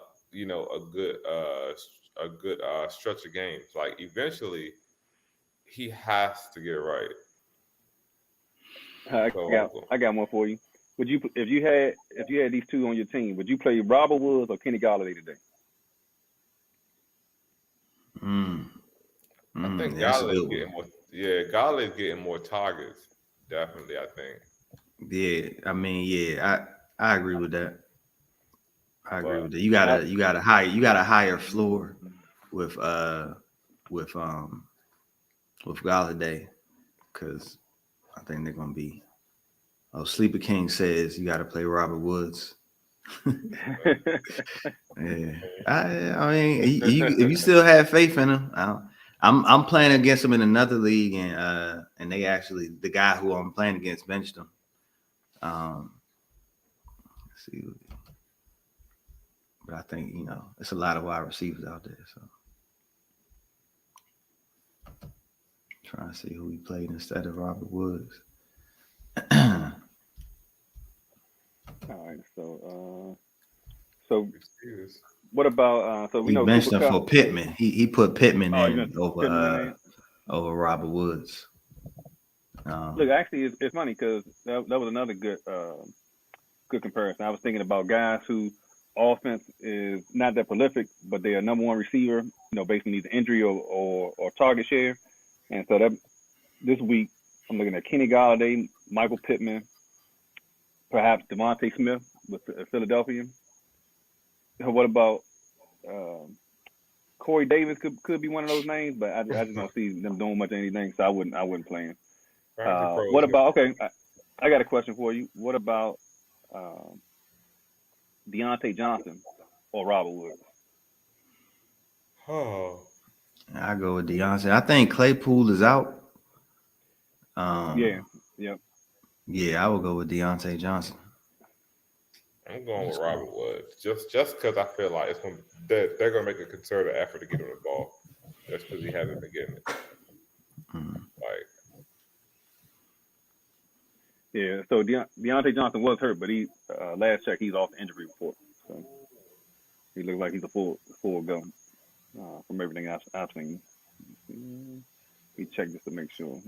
good stretch of games. Like eventually, he has to get right. I got one for you. Would you if you had these two on your team? Would you play Robert Woods or Kenny Galladay today? Mm, I think that's a Galley's good one. getting more. Yeah, Galley's getting more targets. Definitely, I think. Yeah, I mean, yeah, I agree with that. I agree But with that. I, You got a higher floor with with um with Galladay because I think they're gonna be. Oh, Sleeper King says you got to play Robert Woods. Yeah, I mean, if you still have faith in him, I'm playing against him in another league, and they actually the guy who I'm playing against benched him. Um, let's see, but I think it's a lot of wide receivers out there, so trying to see who he played instead of Robert Woods. all right. So receivers. what about so we He know benched Cooper him Cup. for Pittman. He put Pittman Oh, you in gonna put him in there? over Robert Woods. Look, actually, it's funny because that was another good comparison. I was thinking about guys who offense is not that prolific, but they're a number one receiver. Based on either injury or target share. And so that this week I'm looking at Kenny Galladay, Michael Pittman, perhaps Devontae Smith with Philadelphia. What about um, Corey Davis? Could be one of those names, but I just don't see them doing much of anything, so I wouldn't play him. Fantasy What pros. about okay? I got a question for you. What about um, Deontay Johnson or Robert Woods? Oh, I go with Deontay. I think Claypool is out. Yeah, Um, yep. yeah, I would go with Deontay Johnson. I'm going with Let's go. Robert Woods. Just because I feel like they're gonna make a concerted effort to get him the ball. Just because he hasn't been getting it. Mm. Like Yeah, so Deontay Johnson was hurt, but he last check he's off the injury report, so he looks like he's a full go from everything I've seen. He checked just to make sure.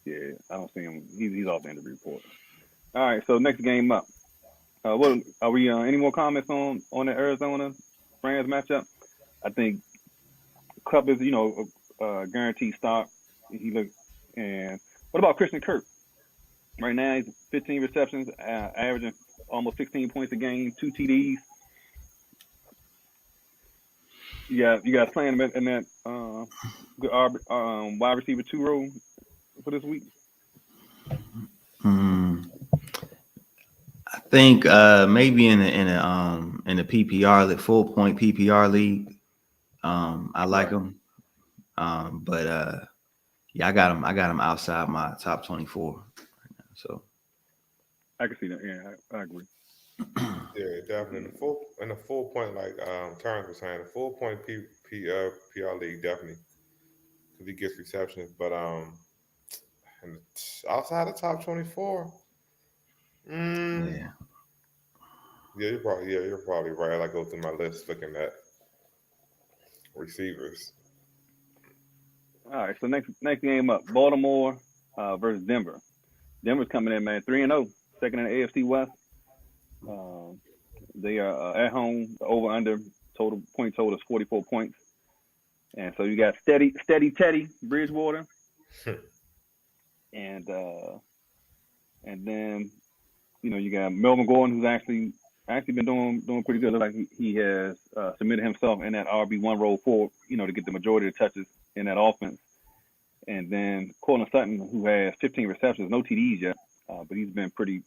Yeah, I don't see him. He's off the injury report. All right, so next game up. What are we? Any more comments on the Arizona Rams matchup? I think Cup is a guaranteed start. He look and what about Christian Kirk? Right now he's 15 receptions, averaging almost 16 points a game, 2 TDs. You guys playing him in that good wide receiver 2 role for this week? Mm. I think maybe in the PPR the full point PPR league. I like Right. him. But yeah, I got him outside my top 24. So I can see that. Yeah, I agree. yeah, definitely in the full point like Terrence was saying, the full point PR league definitely because he gets receptions, but and outside the top 24, mm, yeah. you're probably right. I go through my list looking at receivers. All right, so next game up, Baltimore versus Denver. Denver's coming in, man, 3-0, second in the AFC West. Um, they are at home. The over under total is 44 points. And so you got steady Teddy Bridgewater, and then you got Melvin Gordon, who's actually been doing pretty good. Looks like he has submitted himself in that RB1 role for to get the majority of the touches in that offense. And then Cortland Sutton, who has 15 receptions, no TDs yet, but he's been pretty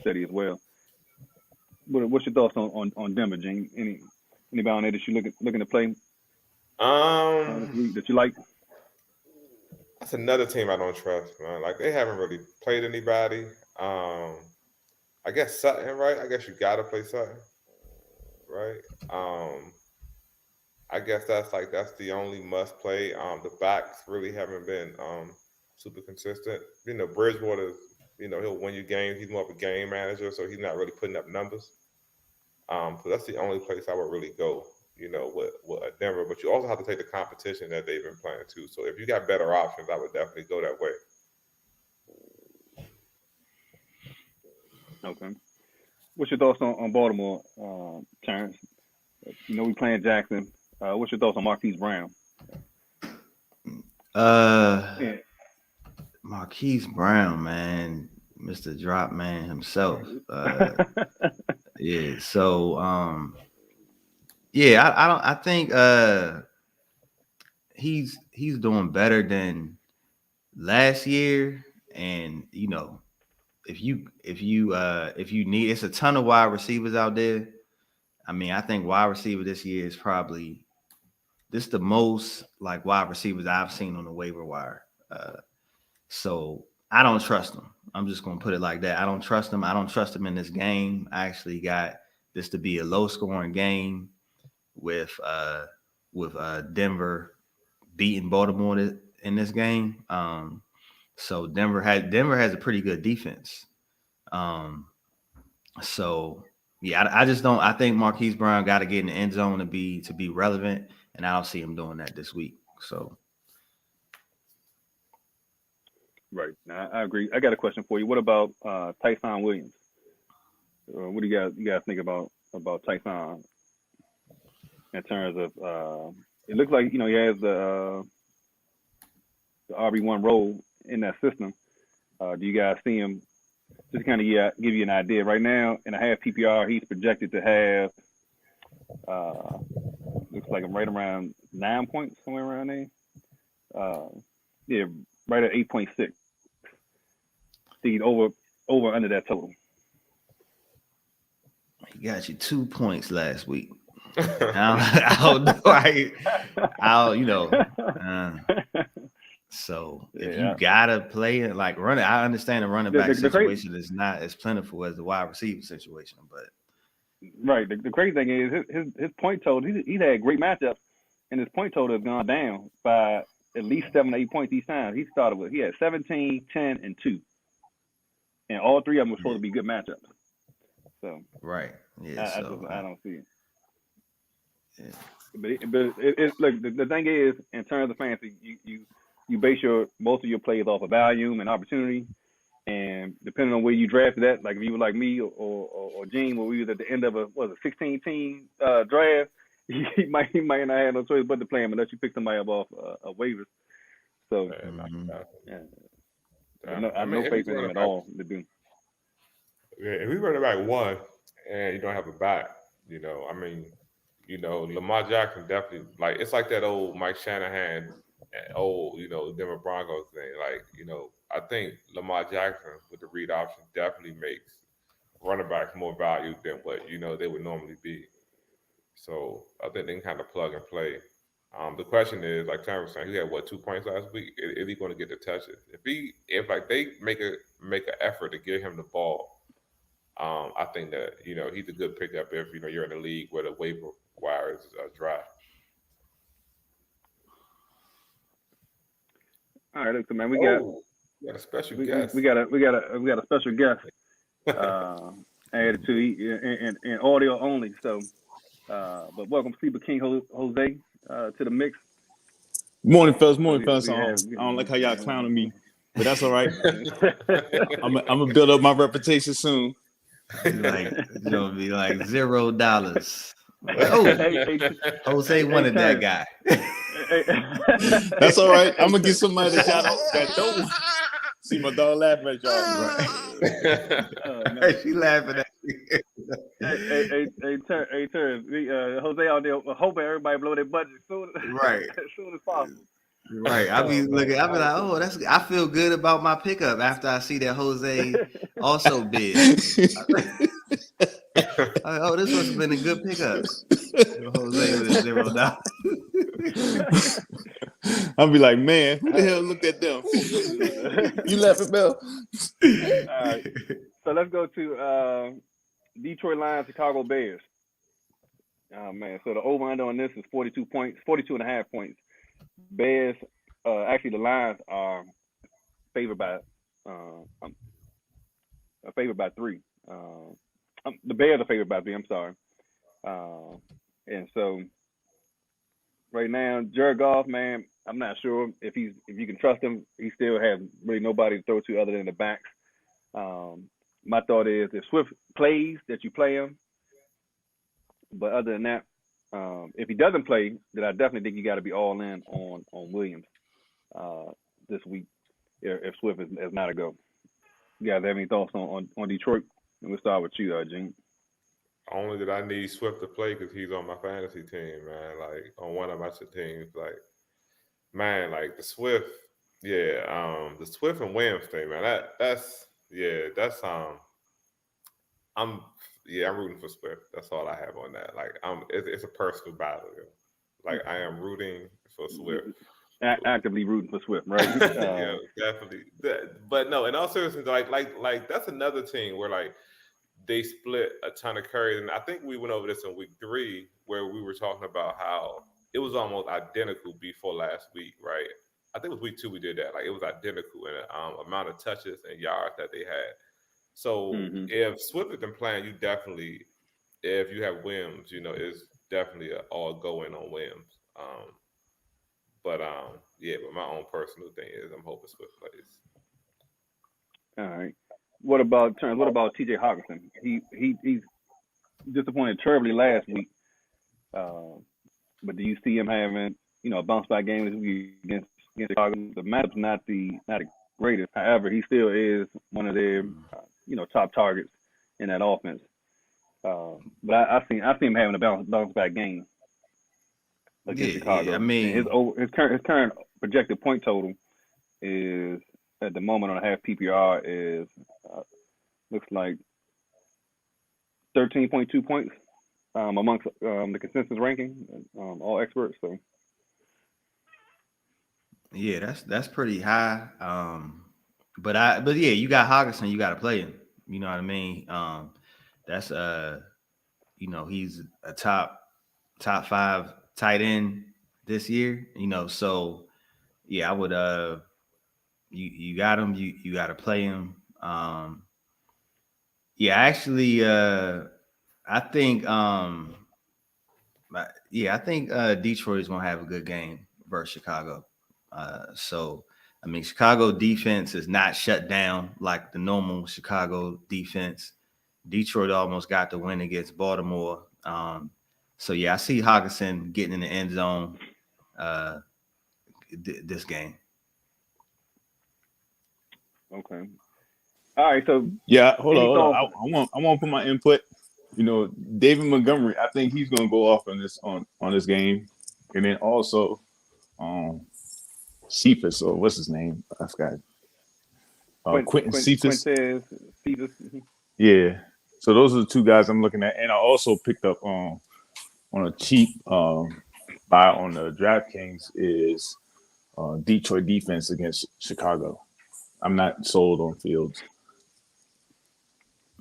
steady as well. What's your thoughts on Denver, Gene? Anybody on there that you looking to play this Um, week that you like? that's another team I don't trust, man. Like they haven't really played anybody. Um, I guess Sutton, right? I guess you gotta play Sutton, right? I guess that's the only must play. The backs really haven't been super consistent. Bridgewater, he'll win you games. He's more of a game manager, so he's not really putting up numbers. So that's the only place I would really go, with Denver. But you also have to take the competition that they've been playing too. So if you got better options, I would definitely go that way. Okay. What's your thoughts on Baltimore, Terrence? We playing Jackson. What's your thoughts on Marquise Brown? Uh, Yeah. Marquise Brown, man, Mr. Drop Man himself. Yeah. So, yeah, I don't. I think he's doing better than last year, and if you need, it's a ton of wide receivers out there. I mean, I think wide receiver this year is probably this the most like wide receivers I've seen on the waiver wire. So I don't trust them. I'm just gonna put it like that. I don't trust them. I don't trust them in this game. I actually got this to be a low scoring game with Denver beating Baltimore in this game. So Denver has a pretty good defense. Um, so yeah, I just don't. I think Marquise Brown got to get in the end zone to be relevant, and I don't see him doing that this week. So Right. Now, I agree. I got a question for you. What about Tyson Williams? What do you guys think about Tyson in terms of? It looks like he has the RB1 role in that system. Do you guys see him? Just kind of give you an idea. Right now, in a half PPR, he's projected to have looks like I'm right around 9 points, somewhere around there. Yeah, right at 8.6. He's over under that total. he got you 2 points last week. I don't know. So if you gotta play it like running, I understand the running back situation is not as plentiful as the wide receiver situation, but right. The crazy thing is his point total. He's had great matchups, and his point total has gone down by at least 7 or 8 points each time. He had 17, 10, and 2, and all three of them were supposed to be good matchups. So right, yeah. I don't see it. Yeah. But look, the thing is, in terms of fantasy, you base most of your plays off of volume and opportunity, and depending on where you drafted that, like if you were like me or Gene, where we was at the end of a 16 team draft, he might not have no choice but to play him unless you pick somebody up off waivers. So yeah, I have no faith in him at all to do. Yeah, if we run it back one and you don't have a back, Lamar Jackson definitely it's like that old Mike Shanahan, old Denver Broncos thing. I think Lamar Jackson with the read option definitely makes running backs more value than what they would normally be. So I think they can kind of plug and play. The question is, like Tom was saying, he had 2 points last week. Is he going to get the touches? If they make an effort to give him the ball, I think that he's a good pickup if you're in a league where the waiver wire is dry. All right, look, man, we got a special guest. We got a special guest added to in audio only. So, but welcome, Sleeper King Jose, to the mix. Morning, fellas. I don't like how y'all clowning me, but that's all right. I'm gonna build up my reputation soon. It'll be like $0. Jose wanted that guy. That's all right. I'm gonna get somebody to shout out that don't see my dog laughing at y'all. Right. She laughing at me. Terrence, Jose out there hoping everybody blow their budget as soon as possible. Right. I be like, I feel good about my pickup after I see that Jose also bid. This must have been a good pickup. Jose with $0. I'll be like, man, who the hell looked at them? You laughing, Bill? All right. So let's go to Detroit Lions, Chicago Bears. Oh man, so the over-under on this is 42 points, 42.5 points. Bears, actually the Lions are favored by 3. The Bears are favored by 3. I'm sorry. And so right now, Jared Goff, man, I'm not sure if you can trust him. He still has really nobody to throw to other than the backs. my thought is if Swift plays, that you play him. But other than that, if he doesn't play, then I definitely think you got to be all in on Williams this week if Swift is not a go. You guys have any thoughts on Detroit? And we'll start with you, Gene. Only that I need Swift to play because he's on my fantasy team, man. Like on one of my teams, like man, like the Swift, the Swift and Williams thing, man. That's I'm rooting for Swift. That's all I have on that. Like it's a personal battle. Yo. Like I am rooting for Swift. Actively rooting for Swift, right? Yeah, definitely. But no, in all seriousness, like that's another team where like they split a ton of carries, and I think we went over this in week 3 where we were talking about how it was almost identical before last week, right? I think it was week 2 we did that. Like it was identical in the amount of touches and yards that they had. So if Swift has been playing, you definitely, if you have Williams, it's definitely an all going on Williams. But my own personal thing is I'm hoping Swift plays. All right. What about T.J. Hawkinson? He's disappointed terribly last week. But do you see him having a bounce back game this week against Chicago? The matchup's not the greatest. However, he still is one of their top targets in that offense. But I see him having a bounce back game against Chicago. Yeah, I mean, his current projected point total is at the moment on a half PPR is looks like 13.2 points amongst the consensus ranking, all experts. So yeah, that's pretty high. But yeah, you got Hawkinson, you got to play him. You know what I mean? That's he's a top 5 tight end this year. So yeah, I would you got him, you got to play him. Yeah, actually, I think Detroit is gonna have a good game versus Chicago. So I mean, Chicago defense is not shut down like the normal Chicago defense. Detroit almost got the win against Baltimore. So yeah, I see Hawkinson getting in the end zone this game. Okay. All right. So yeah, hold on. I want to put my input. David Montgomery. I think he's going to go off on this game, and then also, Cephas, or what's his name? I forgot. Quentin Cephas. Yeah. So those are the two guys I'm looking at, and I also picked up on a cheap buy on the DraftKings is Detroit defense against Chicago. I'm not sold on Fields.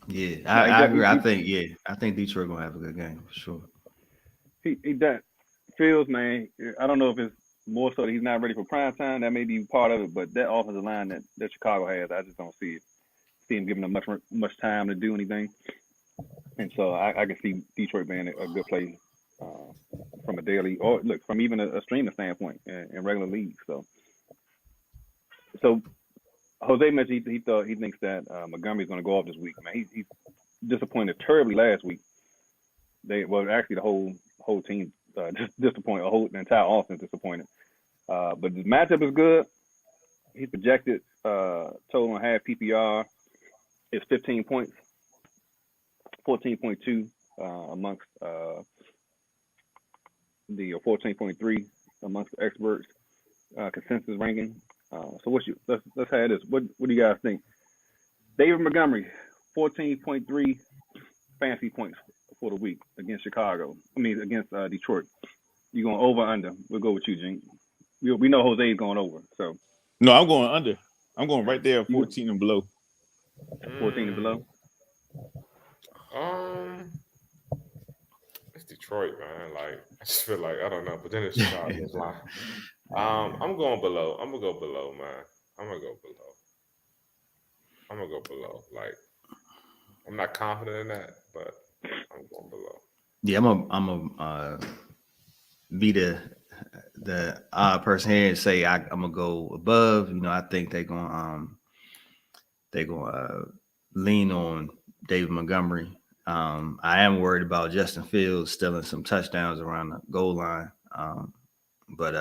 Yeah, I agree. I think Detroit gonna have a good game for sure. He that Fields, man. I don't know if it's more so that he's not ready for prime time. That may be part of it, but that offensive line that Chicago has, I just don't see him giving them much time to do anything. And so I can see Detroit being a good play from a daily or look from even a streaming standpoint in regular leagues. So Jose mentioned he thinks that Montgomery's going to go off this week. Man, he's disappointed terribly last week. Actually the whole team disappointed. The entire offense disappointed. But the matchup is good. He's projected total on half PPR is 15 points, 14.2 amongst the 14.3 amongst the experts consensus ranking. So let's have this. What do you guys think? David Montgomery, 14.3 fantasy points for the week against against Detroit. You going over or under? We'll go with you, Gene. We know Jose's going over. So no, I'm going under. I'm going right there, 14 and below. 14 and below. It's Detroit, man. Like I just feel like I don't know, but then it's Chicago's line. I'm going below. I'm gonna go below, man. I'm gonna go below. Like I'm not confident in that, but I'm going below. Yeah, I'm a be the odd person here and say I'm gonna go above. I think they're gonna lean on David Montgomery. I am worried about Justin Fields stealing some touchdowns around the goal line. But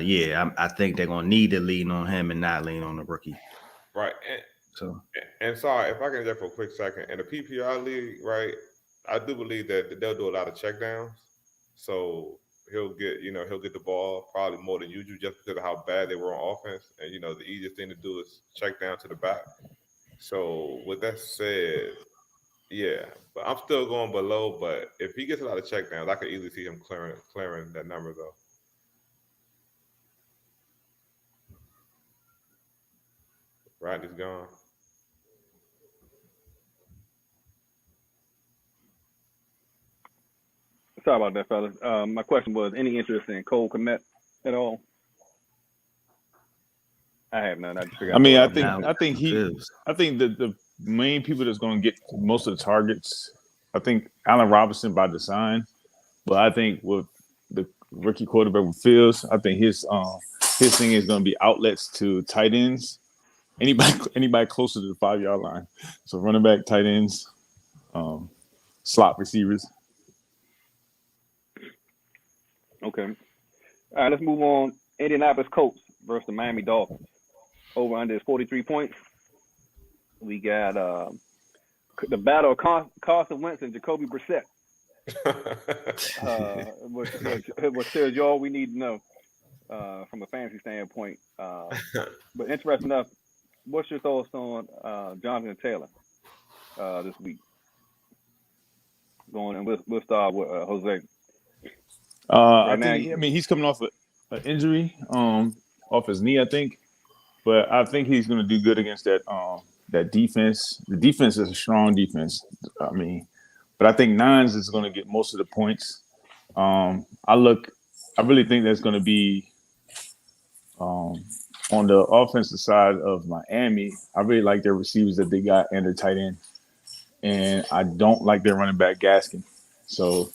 yeah, I think they're gonna need to lean on him and not lean on the rookie. Right. And sorry, if I can just for a quick second, in the PPR league, right, I do believe that they'll do a lot of checkdowns. So he'll get the ball probably more than usual just because of how bad they were on offense. And the easiest thing to do is check down to the back. So with that said, yeah, but I'm still going below. But if he gets a lot of checkdowns, I could easily see him clearing that number though. Rodney's gone. Sorry about that, fellas. My question was, any interest in Cole Kmet at all? I have none. I think the main people that's going to get most of the targets. I think Allen Robinson by design, but I think with the rookie quarterback with Fields, I think his thing is going to be outlets to tight ends. Anybody closer to the 5-yard line. So running back, tight ends, slot receivers. Okay. All right, let's move on. Indianapolis Colts versus the Miami Dolphins. Over under is 43 points. We got the battle of Carson Wentz and Jacoby Brissett. What tells you all we need to know from a fantasy standpoint. But interesting enough, what's your thoughts on Jonathan Taylor this week? And we'll start with Jose. He's coming off an injury off his knee, I think. But I think he's going to do good against that defense. The defense is a strong defense. But I think Nines is going to get most of the points. I really think that's going to be on the offensive side of Miami. I really like their receivers that they got and their tight end. And I don't like their running back Gaskin. So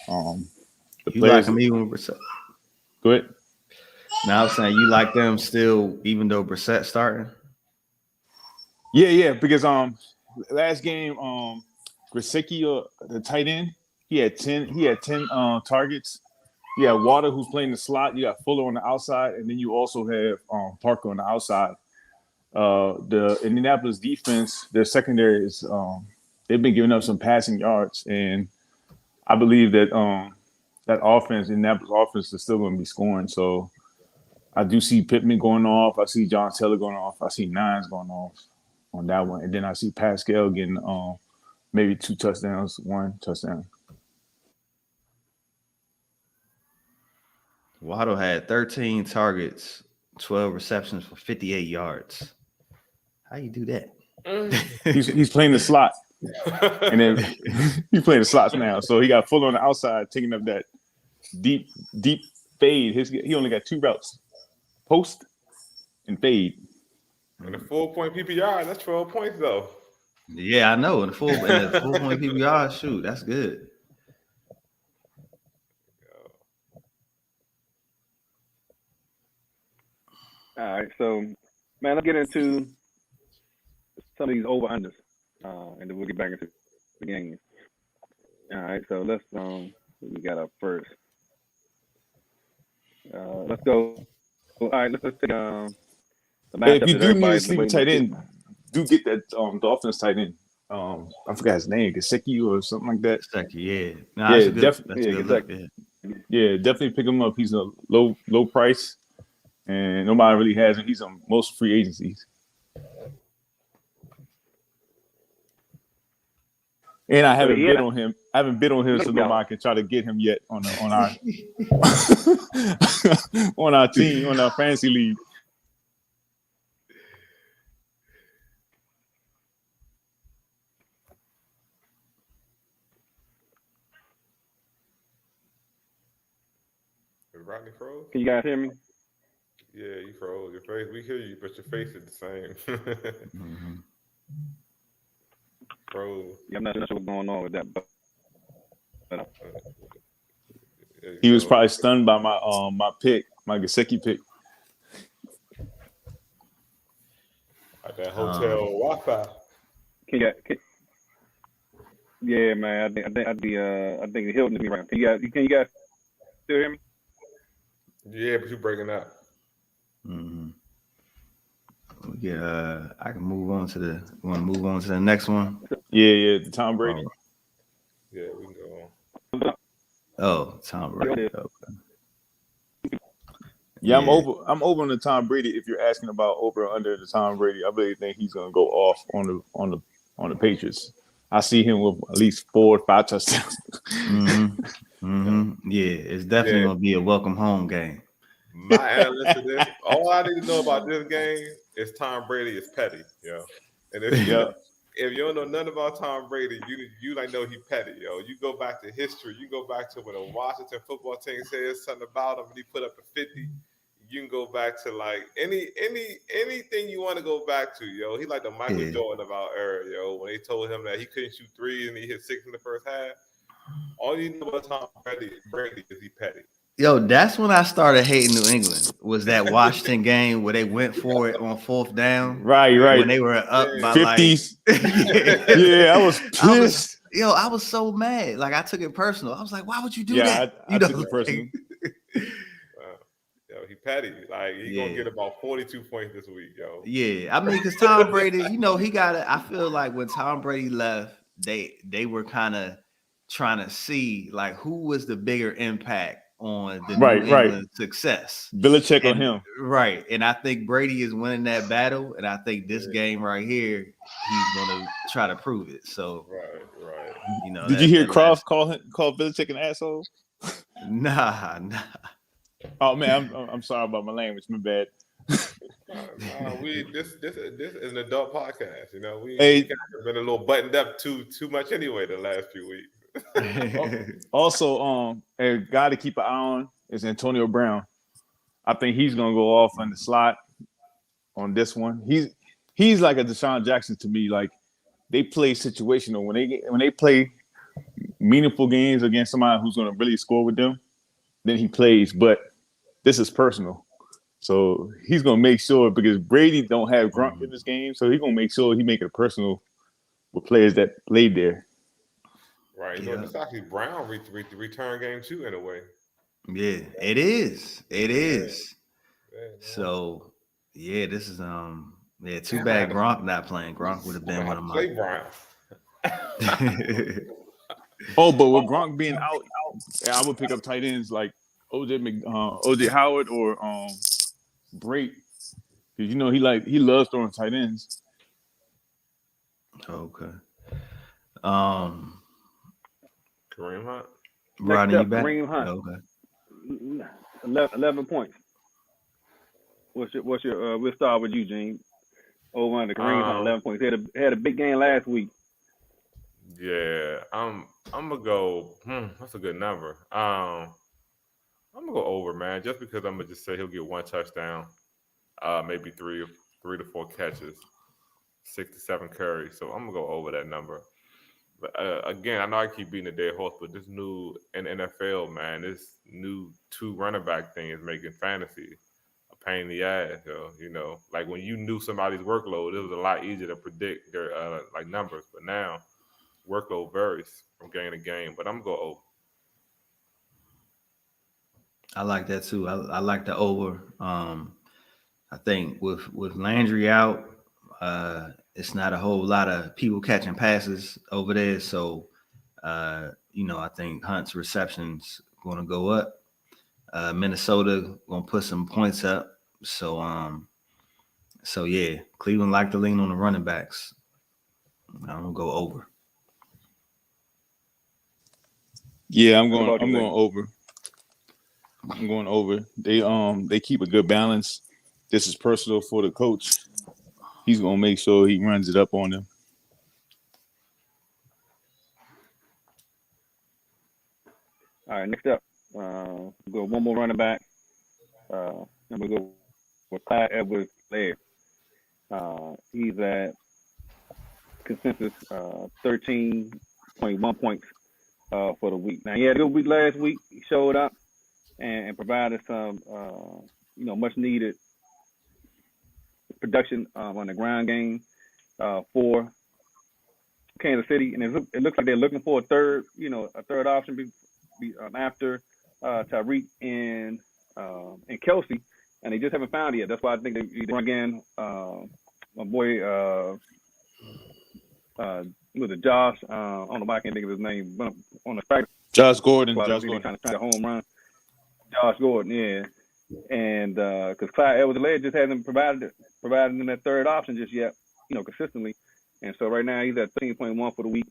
the you players like him even with Brissett. Go ahead. Now I'm saying you like them still, even though Brissett starting. Yeah, because last game Gesicki, the tight end, he had 10 targets. You have Water who's playing the slot. You got Fuller on the outside, and then you also have Parker on the outside. The Indianapolis defense, their secondary is they've been giving up some passing yards, and I believe that that offense, Indianapolis offense, is still going to be scoring. So I do see Pittman going off. I see John Taylor going off. I see Nines going off on that one, and then I see Pascal getting maybe 2 touchdowns, 1 touchdown. Waddle had 13 targets, 12 receptions for 58 yards. How you do that? He's playing the slot. And then he's playing the slots now. So he got Fuller on the outside, taking up that deep fade. He only got 2 routes. Post and fade. And a 4-point PPR, that's 12 points though. Yeah, I know. And the 4-point PPR, shoot, that's good. All right, so man, let's get into some of these over-unders, and then we'll get back into the game. All right, so let's we got up first. Let's go. All right, let's take the matchup. If you do need a sleeper tight end, do get that Dolphins tight end. I forgot his name, Gesicki or something like that. Gesicki, yeah, definitely. Yeah, definitely pick him up. He's a low price. And nobody really has him. He's on most free agencies. And I haven't bid on him. I haven't bid on him, so nobody can try to get him yet on our on our team, on our fantasy league. Rodney froze? Can you guys hear me? Yeah, you froze. Your face, we hear you, but your face is the same. Mm-hmm. Froze. Yeah, I'm not sure what's going on with that, but he was probably stunned by my pick, my Gesicki pick. At that hotel Wi-Fi. Yeah, man. I think the Hilton is me right. Can you guys still hear me? Yeah, but you breaking up. Mm-hmm. Yeah, I can move on to the. Want to move on to the next one? Yeah. Tom Brady. Yeah, we can go on. Oh, Tom Brady. Okay. Yeah, I'm over on the Tom Brady. If you're asking about over or under the Tom Brady, I really think he's gonna go off on the Patriots. I see him with at least 4 or 5 touchdowns. Yeah, it's definitely gonna be a welcome home game. My analyst to this, all I need to know about this game is Tom Brady is petty, And if you don't know nothing about Tom Brady, you like know he petty, You go back to history. You go back to when a Washington football team says something about him and he put up a 50. You can go back to like anything you want to go back to, He like the Michael Jordan of our era, When they told him that he couldn't shoot 3 and he hit 6 in the first half. All you know about Tom Brady is he petty. Yo, that's when I started hating New England. Was that Washington game where they went for it on 4th down? Right. When they were up by 50s. I was pissed. I was so mad. Like I took it personal. I was like, why would you do that? I took it personal. He petty. Like he gonna get about 42 points this week, Yeah, I mean, because Tom Brady, he got it. I feel like when Tom Brady left, they were kind of trying to see like who was the bigger impact on the New England success. Belichick or him. Right. And I think Brady is winning that battle. And I think this game right here, he's gonna try to prove it. So right. Did you hear Croft call Belichick an asshole? Nah. Oh man, I'm sorry about my language. My bad. This is an adult podcast. We kind of been a little buttoned up too much anyway the last few weeks. Also, a guy to keep an eye on is Antonio Brown. I think he's gonna go off on the slot on this one. He's like a Deshaun Jackson to me. Like they play situational when they play meaningful games against somebody who's gonna really score with them. Then he plays, but this is personal. So he's gonna make sure because Brady don't have Gronk in this game, so he's gonna make sure he make it personal with players that played there. Right. It's actually Brown return game too in a way. Yeah, it is. It is. So this is too bad Gronk not playing. Gronk would have been one of my play Brown. But with Gronk being out, I would pick up tight ends like OJ Howard or Brate. Because he loves throwing tight ends. Okay. Kareem Hunt. Rodney, you back? Kareem Hunt. Okay. 11 points. What's your we'll start with you, Gene. Over on the Kareem Hunt, 11 points. He had a big game last week. Yeah, I'm gonna go. That's a good number. I'm gonna go over, man, just because I'm gonna just say he'll get 1 touchdown, maybe 3 to 4 catches, 6 to 7 carries. So I'm gonna go over that number. But again, I know I keep beating the dead horse, but this new in the NFL, man, this new 2 running back thing is making fantasy a pain in the ass. Like when you knew somebody's workload, it was a lot easier to predict their like numbers. But now workload varies from game to game. But I'm gonna go over. I like that too. I like the over. I think with Landry out, it's not a whole lot of people catching passes over there. So, I think Hunt's receptions going to go up. Minnesota going to put some points up. So, Cleveland like to lean on the running backs. I'm going to go over. Yeah, I'm going over. I'm going over. They keep a good balance. This is personal for the coach. He's gonna make sure he runs it up on them. All right, next up, we'll go one more running back. And we'll go with Clyde Edwards-Helaire. He's at consensus 13.1 points for the week. Now, he had a good week last week. He showed up and provided some, much needed production on the ground game. for Kansas City, and it looks like they're looking for a third option after Tyreek and Kelsey, and they just haven't found it yet. That's why I think they bring in my boy was it Josh? I don't know why I can't think of his name. But on the strike, Josh Gordon. Josh Gordon. Trying to try a home run. Josh Gordon, yeah. And because Clyde Edwards-Helaire just hasn't provided them that third option just yet, consistently. And so right now he's at 13.1 for the week.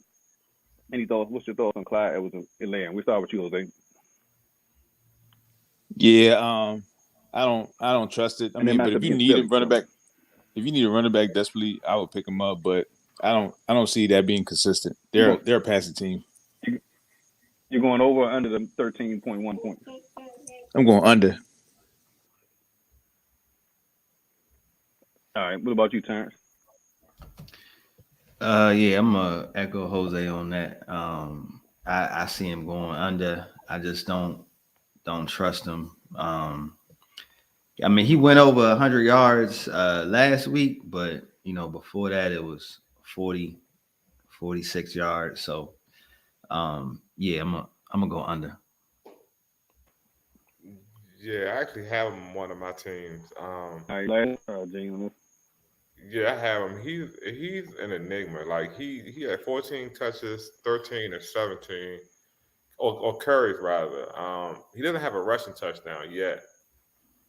Any thoughts? What's your thoughts on Clyde Edwards-Helaire? We start with you, Jose. Yeah, I don't trust it. I mean, but if you need a running back desperately, I would pick him up. But I don't see that being consistent. They're a passing team. You're going over or under the 13.1 points? I'm going under. All right. What about you, Terrence? Yeah, I'm gonna echo Jose on that. I see him going under. I just don't trust him. I mean, he went over 100 yards last week, but before that it was 40, 46 yards. So, yeah, I'm gonna go under. Yeah, I actually have him on one of my teams. All right, James. Yeah, I have him. He's an enigma. Like he had 14 touches, 13 or 17, or carries rather. He doesn't have a rushing touchdown yet,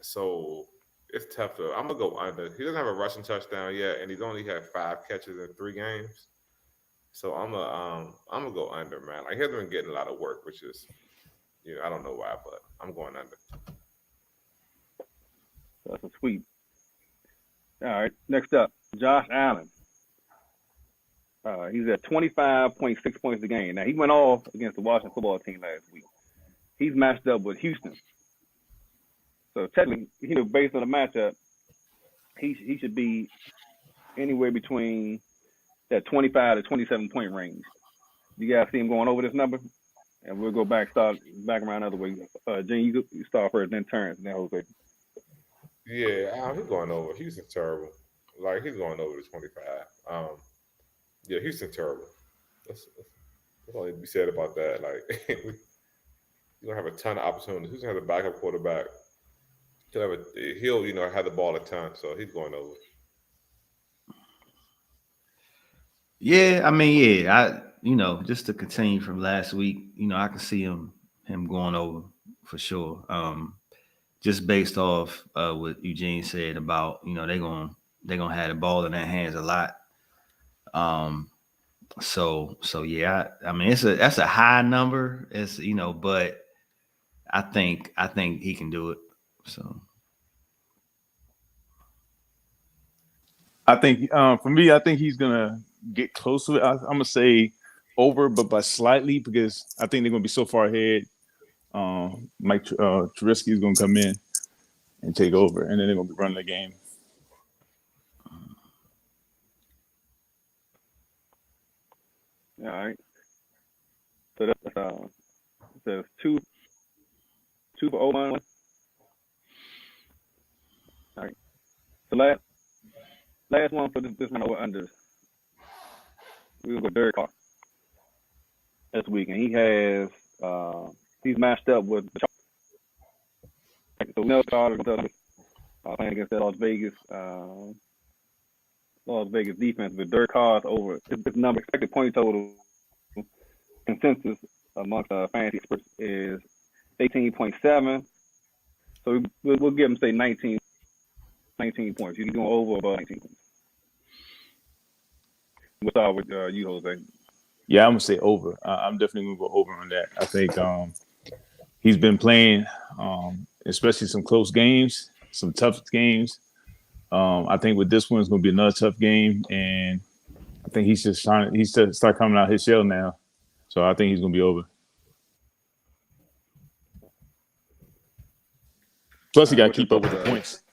so it's tough to. I'm gonna go under. He doesn't have a rushing touchdown yet, and he's only had 5 catches in 3 games. So I'm gonna go under, man. Like he hasn't been getting a lot of work, which is, I don't know why, but I'm going under. That's a sweep. All right. Next up, Josh Allen. He's at 25.6 points a game. Now, he went off against the Washington football team last week. He's matched up with Houston. So, technically, based on the matchup, he should be anywhere between that 25 to 27 point range. You guys see him going over this number? And we'll go start back around the other way. Gene, you start first, then Terrence, then Jose. Yeah, he's going over. Houston's terrible. Like he's going over the 25. Yeah, Houston's terrible. That's all to be said about that. Like you're gonna have a ton of opportunities. Who's gonna have a backup quarterback? He'll have the ball a ton, so he's going over. Yeah, I mean, yeah, just to continue from last week, I can see him going over for sure. Just based off what Eugene said about, they're gonna have the ball in their hands a lot. So yeah, I mean that's a high number. It's but I think he can do it. So I think for me, I think he's gonna get close to it. I'm gonna say over, but by slightly, because I think they're gonna be so far ahead. Mike Trubisky is gonna come in and take over, and then they're gonna be running the game. All right. So that's 2 for 0-1. All right. So last one for this one over unders. We'll go Derek Carr this week, and he's matched up with the Chargers. So Nels Carter playing against that Las Vegas defense, but Derek Carr's over this number expected point total consensus amongst fantasy experts is 18.7. So we'll give him say 19 points. You can go over or above 19 points. We'll start with you, Jose. Yeah, I'm gonna say over. I'm definitely gonna go over on that. I think he's been playing, especially some close games, some tough games. I think with this one, it's gonna be another tough game, and I think he's just start coming out his shell now. So I think he's gonna be over. Plus, he got to keep up with the points.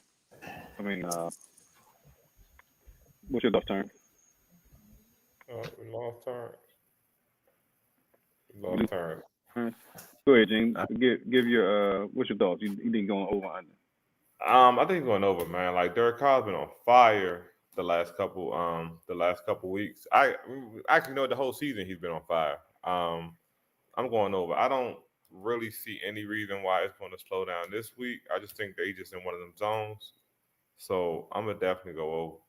I mean, what's your thoughts, Turn? Long term. Go ahead, Gene. Give your what's your thoughts? You think going over under? I think he's going over, man. Like Derek Carr's been on fire. the last couple weeks. I actually know the whole season he's been on fire. I'm going over. I don't really see any reason why it's going to slow down this week. I just think they just in one of them zones. So I'm gonna definitely go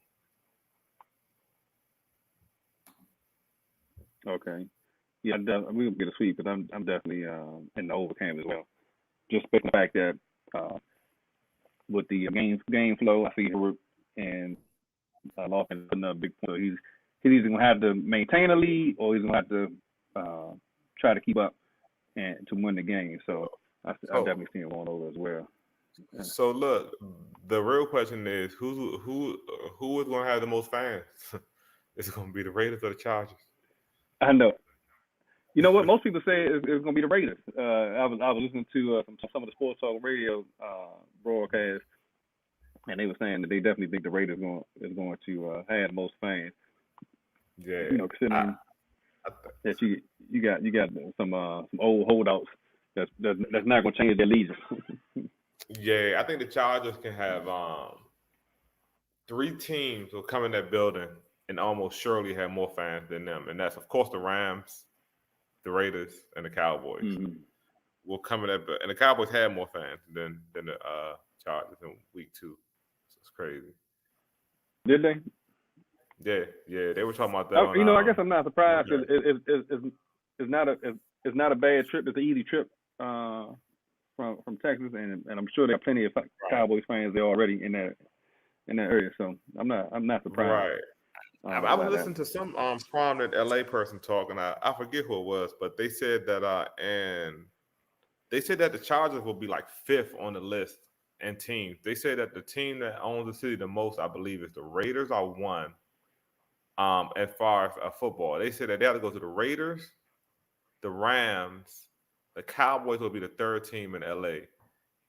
over. Okay. Yeah, we'll get a sweep, but I'm definitely in the over camp as well. Just based on the fact that with the game flow, I see Herbert and Lawson putting up big points. So he's either gonna have to maintain a lead or he's gonna have to try to keep up and to win the game. So I definitely see him going over as well. Yeah. So look, the real question is who is going to have the most fans? Is it going to be the Raiders or the Chargers? I know. You know what? Most people say it's going to be the Raiders. I was listening to some of the sports talk radio broadcasts, and they were saying that they definitely think the Raiders is going to have the most fans. Yeah, you know, considering that you got some old holdouts that's not going to change their allegiance. Yeah, I think the Chargers can have 3 teams will come in that building and almost surely have more fans than them, and that's of course the Rams, the Raiders, and the Cowboys will come in that, and the Cowboys had more fans than the Chargers in week 2. So it's crazy. Did they? Yeah, they were talking about that. I guess I'm not surprised. It's not a bad trip. It's an easy trip from Texas, and I'm sure there are plenty of Cowboys fans there already in that area. So I'm not surprised. Right. I was listening to some prominent LA person talking. I forget who it was, but they said that the Chargers will be like 5th on the list in teams. They said that the team that owns the city the most, I believe, is the Raiders are 1. As far as football, they said that they have to go to the Raiders, the Rams, the Cowboys will be the 3rd team in LA,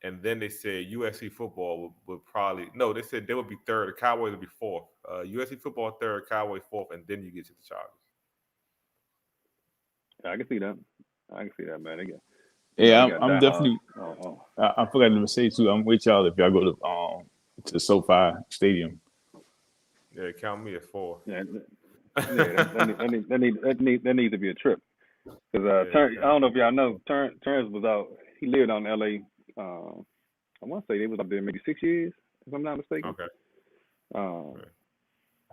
and then they said USC football would probably they said they would be 3rd. The Cowboys would be 4th. USC football 3rd, Cowboys 4th, and then you get to the Chargers. I can see that, man. I'm definitely. I forgot to say too. I'm with y'all if y'all go to SoFi Stadium. Yeah, count me as 4. Yeah, that needs to be a trip. Because I don't know if y'all know, Terrence was out. He lived out in LA. I want to say they was up there maybe 6 years, if I'm not mistaken. Okay.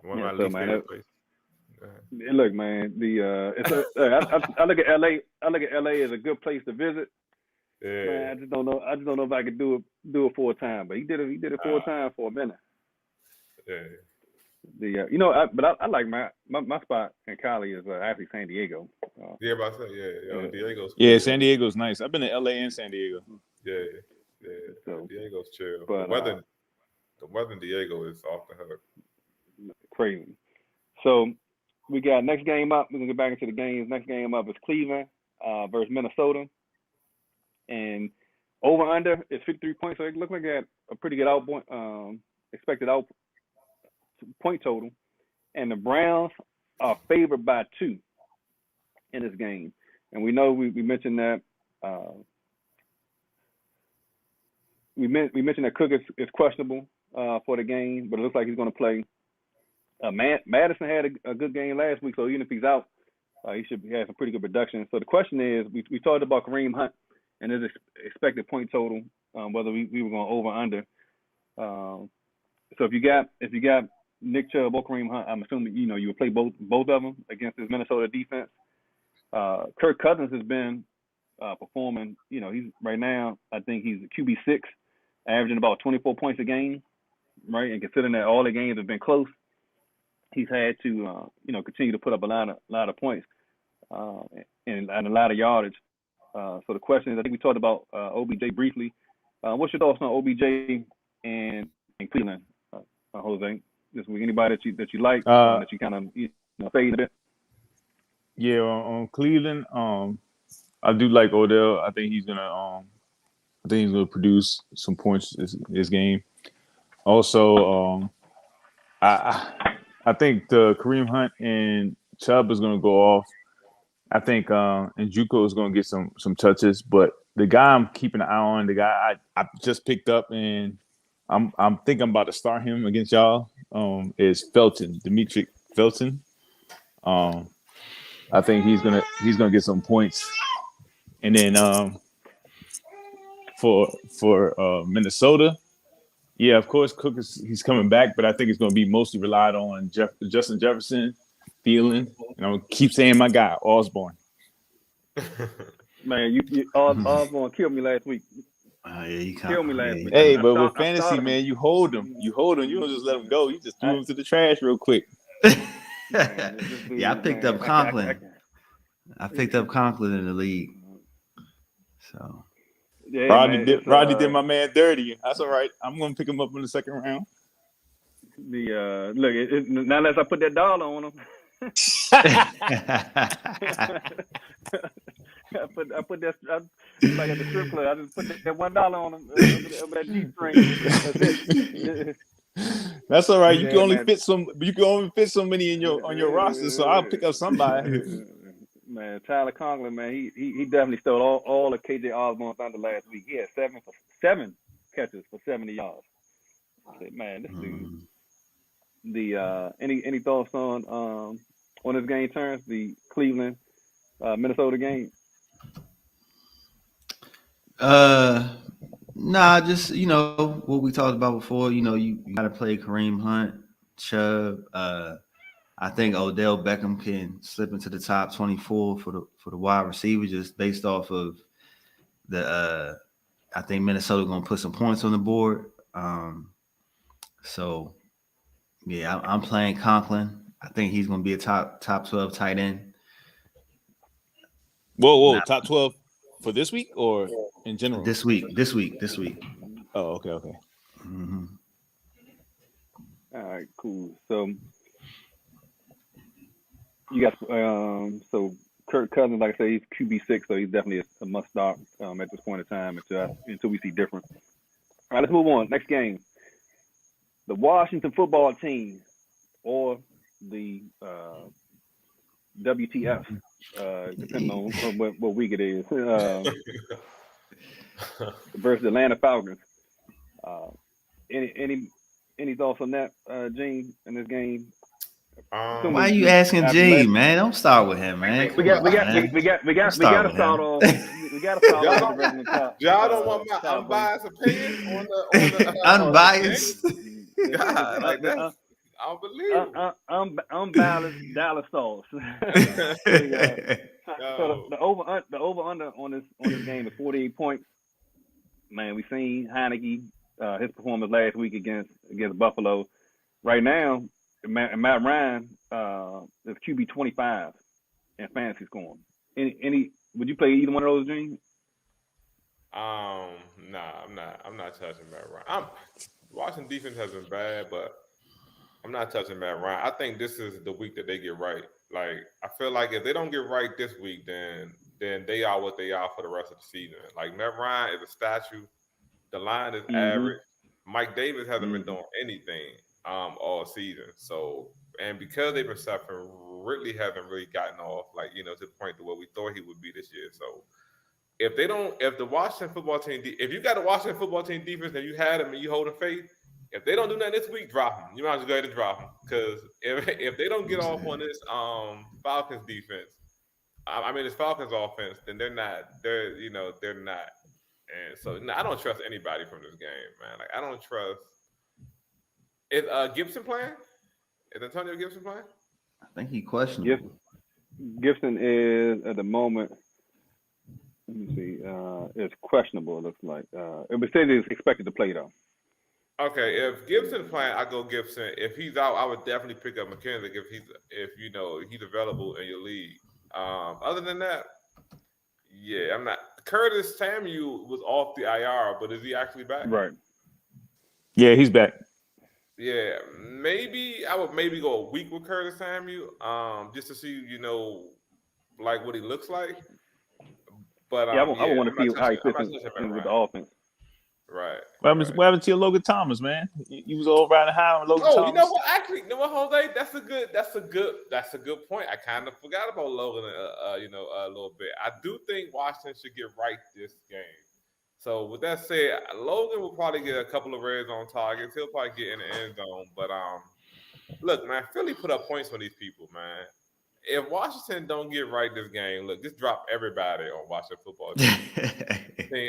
One of my least favorite places. Look, man, I look at LA. I look at LA as a good place to visit. Yeah. Man, I just don't know if I could do it full time. But he did it full time for a minute. Yeah. But I like my spot in Cali is actually San Diego. About to say, Diego's. Yeah, San Diego's nice. I've been to LA and San Diego. Yeah. So, Diego's chill. But the weather in Diego is off the hook. Crazy. So we got next game up. We're gonna get back into the games. Next game up is Cleveland versus Minnesota, and over under is 53 points. So it looks like a pretty good expected point total, and the Browns are favored by 2 in this game. And we know we mentioned that we mentioned that Cook is questionable for the game, but it looks like he's going to play. Madison had a good game last week, so even if he's out, he should have some pretty good production. So the question is, we talked about Kareem Hunt and his expected point total, whether we were going over or under. So if you got Nick Chubb or Kareem Hunt, I'm assuming you would play both of them against this Minnesota defense. Kirk Cousins has been performing. He's right now. I think he's QB6, averaging about 24 points a game, right? And considering that all the games have been close, he's had to continue to put up a lot of points and a lot of yardage. So the question is, I think we talked about OBJ briefly. What's your thoughts on OBJ and Cleveland, Jose? This week, anybody that you like, that you kind of fade a bit? Yeah, on Cleveland, I do like Odell. I think he's gonna produce some points this game. Also, I think the Kareem Hunt and Chubb is gonna go off. I think Njoku is gonna get some touches, but the guy I'm keeping an eye on, the guy I just picked up, and I'm thinking I'm about to start him against y'all, is Felton, Dimitri Felton. I think he's gonna get some points. And then for Minnesota, yeah, of course, Cook he's coming back, but I think it's going to be mostly relied on Justin Jefferson, Thielen, and I'm gonna keep saying my guy Osborne. Man, you Osborne killed me last week. Yeah, you Killed me last week. Hey, but with fantasy, man, you hold him. You don't just let him go. You just threw him to the trash real quick. Man, Yeah, I picked up Conklin. I picked up Conklin in the league. So yeah, Rodney man, did my man dirty. That's all right. I'm gonna pick him up in the second round. Look, not unless I put that dollar on him. I put that like at the strip club. I just put that $1 on him over that G string. That's all right. You can only fit so many in your roster. So I'll pick up somebody. Man, Tyler Conklin, man, he definitely stole all of KJ Osborne's thunder last week. He had seven catches for 70 yards. I said, man, this dude. Any thoughts on his game turns, the Cleveland Minnesota game? Nah, just what we talked about before. You got to play Kareem Hunt, Chubb. I think Odell Beckham can slip into the top 24 for the wide receiver just based off of the. I think Minnesota gonna put some points on the board. So yeah, I'm playing Conklin. I think he's gonna be a top 12 tight end. Whoa, top 12 for this week or in general? This week. Oh, okay. Mm-hmm. All right, cool. So you got so Kirk Cousins, like I say, he's QB6, so he's definitely a must start at this point in time until we see different. All right, let's move on. Next game, the Washington football team or the WTF, depending on what week it is, versus the Atlanta Falcons. Any thoughts on that, Gene, in this game? Why are you asking Gene, man? Don't start with him, man. We got to start off. We got to start off with the resident top. Y'all don't want my unbiased opinion on the unbiased. God, like that. Unbalanced Dallas sauce. So the over under on this game is 48 points. Man, we seen Heineke his performance last week against Buffalo. Right now, Matt Ryan is QB 25 in fantasy scoring. Any would you play either one of those, Gene? Nah, I'm not touching Matt Ryan. Washington defense has been bad, but I'm not touching Matt Ryan. I think this is the week that they get right. Like, I feel like if they don't get right this week, then they are what they are for the rest of the season. Like, Matt Ryan is a statue. The line is average. Mike Davis hasn't been doing anything all season. So, and because they've been suffering, Ridley hasn't really gotten off, to the point to where we thought he would be this year. So, if the Washington football team, if you got a Washington football team defense and you had them and you holding faith, if they don't do that this week, drop them. You might as well go ahead and drop them, because if they don't get off on this Falcons defense, this Falcons offense, then they're not. And so I don't trust anybody from this game, man. Like, I don't trust. Is Gibson playing? Is Antonio Gibson playing? I think he questionable. Gibson is at the moment. Let me see. It's questionable. It looks like. It was said he's expected to play though. Okay, if Gibson's playing, I go Gibson. If he's out, I would definitely pick up McKenzie if he's available in your league. Other than that, yeah, I'm not. Curtis Samuel was off the IR, but is he actually back? Right. Yeah, he's back. Yeah, I would go a week with Curtis Samuel, just to see, what he looks like. But I want to see how he fits in with the offense. Right. What happened to your Logan Thomas, man? You was all riding high on Logan Thomas. You know what? Actually, you know what, Jose? That's a good point. I kind of forgot about Logan, a little bit. I do think Washington should get right this game. So with that said, Logan will probably get a couple of red zone targets. He'll probably get in the end zone, but Look, man, Philly put up points on these people, man. If Washington don't get right this game, look, just drop everybody on Washington football team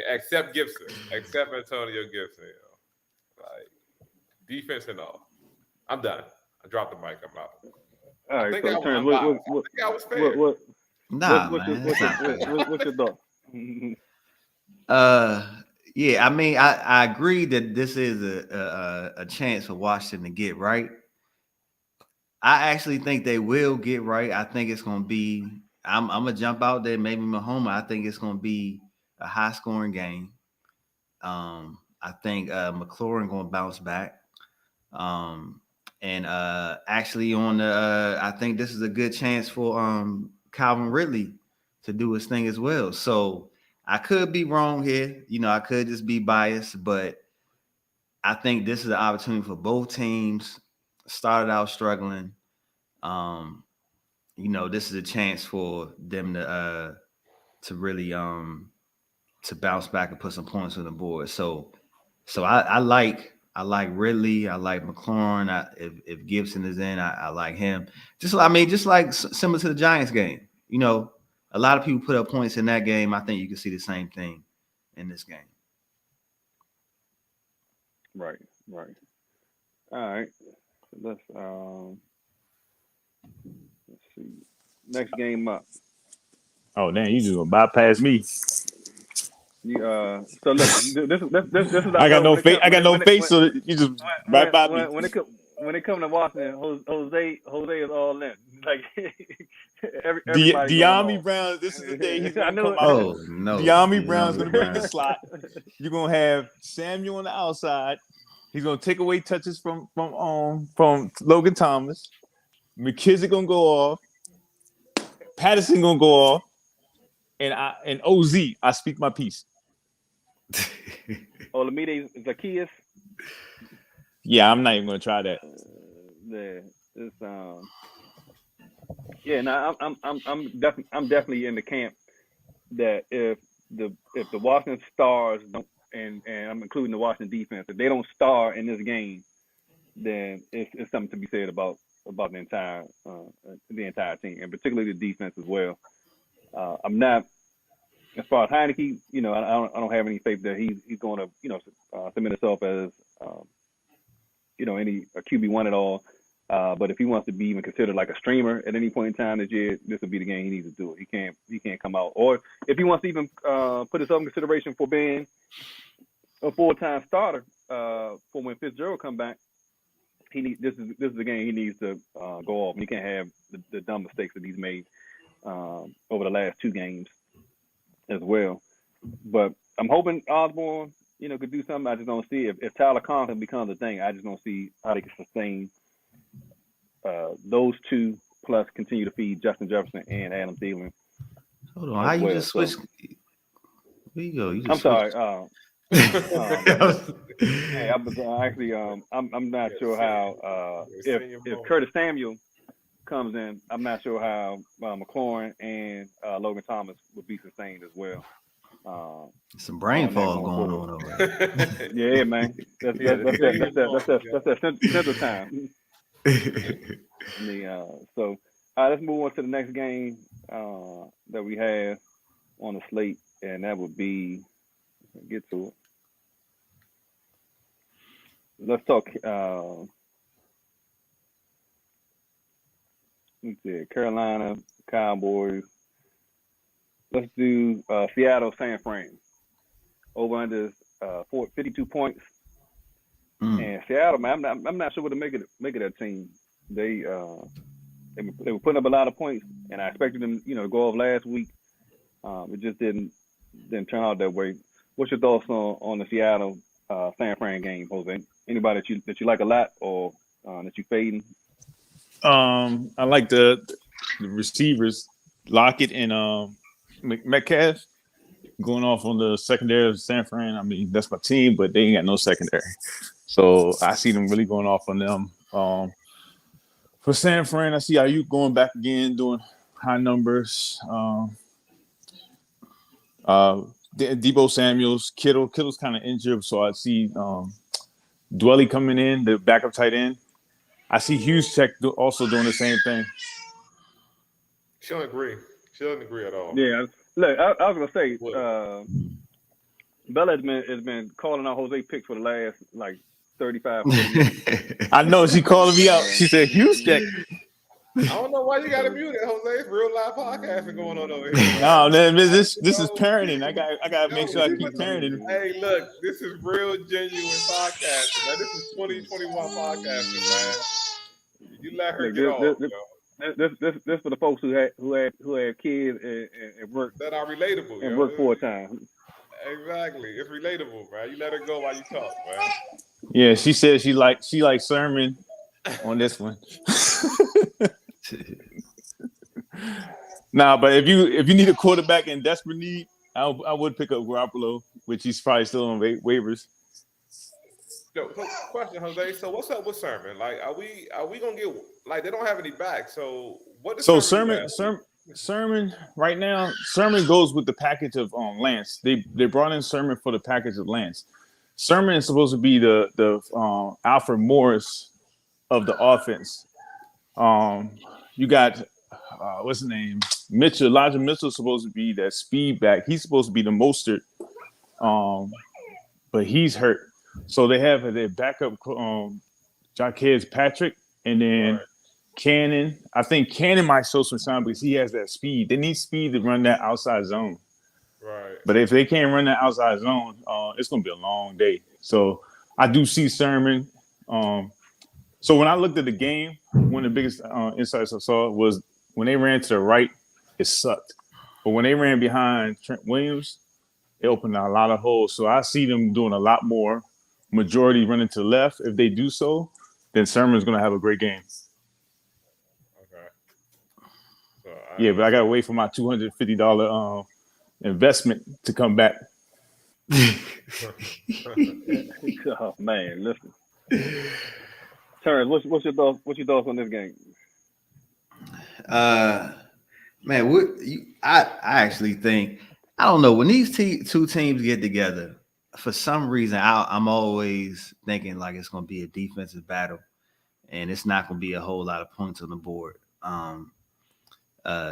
except Gibson, except Antonio Gibson. Like defense and all. I'm done. I dropped the mic. I'm out. All right, I think I was fair. What's your thought? Yeah, I mean, I agree that this is a chance for Washington to get right. I actually think they will get right. I think it's going to be. I'm gonna jump out there, maybe Mahoma. I think it's going to be a high scoring game. I think McLaurin going to bounce back. And actually on the, I think this is a good chance for Calvin Ridley to do his thing as well. So I could be wrong here. I could just be biased, but I think this is an opportunity for both teams. Started out struggling. This is a chance for them to really to bounce back and put some points on the board. So I like Ridley. I like McLaurin. If Gibson is in, I like him. Just like similar to the Giants game. A lot of people put up points in that game. I think you can see the same thing in this game. Right. All right. Let's see. Next game up. Oh, damn, you just gonna bypass me. So look, this is. I got no face. So you just right by me. When it comes to Washington, Jose is all in. Like De'Ami Brown. This is the day he's gonna come out. Oh no, De'Ami Brown's gonna be in the slot. You're gonna have Samuel on the outside. He's gonna take away touches from Logan Thomas. McKissick gonna go off. Patterson gonna go off. And OZ, I speak my piece. Olamide Zacchaeus. Yeah, I'm not even gonna try that. I'm definitely in the camp that if the Washington Stars don't, and I'm including the Washington defense, if they don't star in this game, then it's something to be said about the entire team, and particularly the defense as well. I'm not, as far as Heineke, I don't have any faith that he's going to, cement himself as, any QB1 at all. But if he wants to be even considered like a streamer at any point in time this year, this would be the game he needs to do it. He can't come out. Or if he wants to even put himself in consideration for being a full-time starter for when Fitzgerald come back, this is the game he needs to go off. And he can't have the dumb mistakes that he's made over the last two games as well. But I'm hoping Osborne, could do something. I just don't see it. If Tyler Conklin becomes a thing, I just don't see how they can sustain those two, plus continue to feed Justin Jefferson and Adam Thielen. Hold on, how you just switch? Where you go? I'm sorry. Hey, I was actually I'm not sure how if Curtis Samuel comes in, I'm not sure how McLaurin and Logan Thomas would be sustained as well. Some brain fog going on over there. Yeah, man. That's that central time. So let's move on to the next game that we have on the slate, and that would be, get to it. Let's talk. Let's see, Carolina Cowboys. Let's do Seattle San Fran. Over under 52 points. And Seattle, man, I'm not sure what to make of that team. They were putting up a lot of points, and I expected them, to go off last week. It just didn't turn out that way. What's your thoughts on the Seattle San Fran game, Jose? Anybody that you like a lot, or that you fading? I like the receivers, Lockett and Metcalf, going off on the secondary of San Fran. I mean, that's my team, but they ain't got no secondary. So I see them really going off on them. For San Fran, I see Ayuk going back again, doing high numbers. Debo Samuels, Kittle's kind of injured, so I see Dwelly coming in, the backup tight end. I see Hughes also doing the same thing. She don't agree. She doesn't agree at all. Yeah, look, I was gonna say, What? Bella has been calling out Jose picks for the last like 35, 40 minutes. I know she calling me out. She said Hughes check. I don't know why you got to mute it, Jose. It's real live podcasting going on over here, man. No, man, this is parenting. I got to make sure I keep parenting. Hey, look, this is real genuine podcasting, man. This is 2021 podcasting, man. You let her Look, get off, this for the folks who have kids and work that are relatable, and work full time. Exactly, it's relatable, man. You let her go while you talk, man. Yeah, she said she likes Sermon on this one. Nah, but if you need a quarterback in desperate need, I would pick up Garoppolo, which he's probably still on waivers. Yo, so question, Jose. So what's up with Sermon? Like, are we gonna get like they don't have any back? So what? Does Sermon right now, Sermon goes with the package of Lance. They brought in Sermon for the package of Lance. Sermon is supposed to be the Alfred Morris of the offense. You got what's his name? Elijah Mitchell is supposed to be that speed back. He's supposed to be the Mostert, but he's hurt. So they have their backup, Jaquez Patrick, and then Cannon. I think Cannon might show some sign because he has that speed. They need speed to run that outside zone. Right. But if they can't run that outside zone, it's going to be a long day. So I do see Sermon. So when I looked at the game, one of the biggest insights I saw was when they ran to the right, it sucked. But when they ran behind Trent Williams, it opened a lot of holes. So I see them doing a lot more. Majority running to the left. If they do so, then Sermon's going to have a great game. Okay. So but I got to wait for my $250 investment to come back. Oh man, listen. Terrence, what's your thoughts? What's your thoughts on this game? Man, I actually think I don't know when these two teams get together. For some reason, I'm always thinking like it's going to be a defensive battle, and it's not going to be a whole lot of points on the board.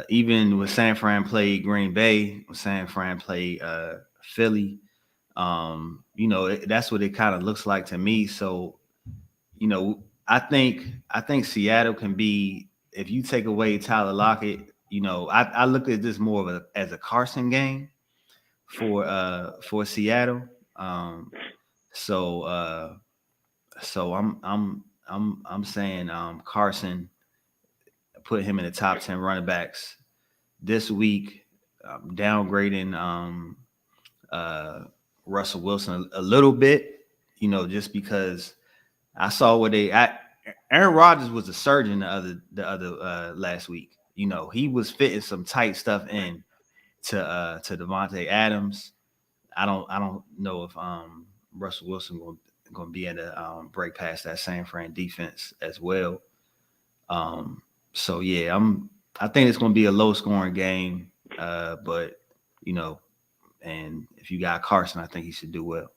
Even when San Fran played Green Bay, when San Fran played Philly, that's what it kind of looks like to me. So, I think Seattle can be, if you take away Tyler Lockett, I look at this more of as a Carson game for Seattle. So I'm saying Carson, put him in the top 10 running backs this week, downgrading Russell Wilson a little bit, just because I saw what Aaron Rodgers was a surgeon the other last week. He was fitting some tight stuff in to Devontae Adams. I don't know if Russell Wilson going to be able to break past that San Fran defense as well. So yeah, I think it's going to be a low scoring game, but and if you got Carson, I think he should do well.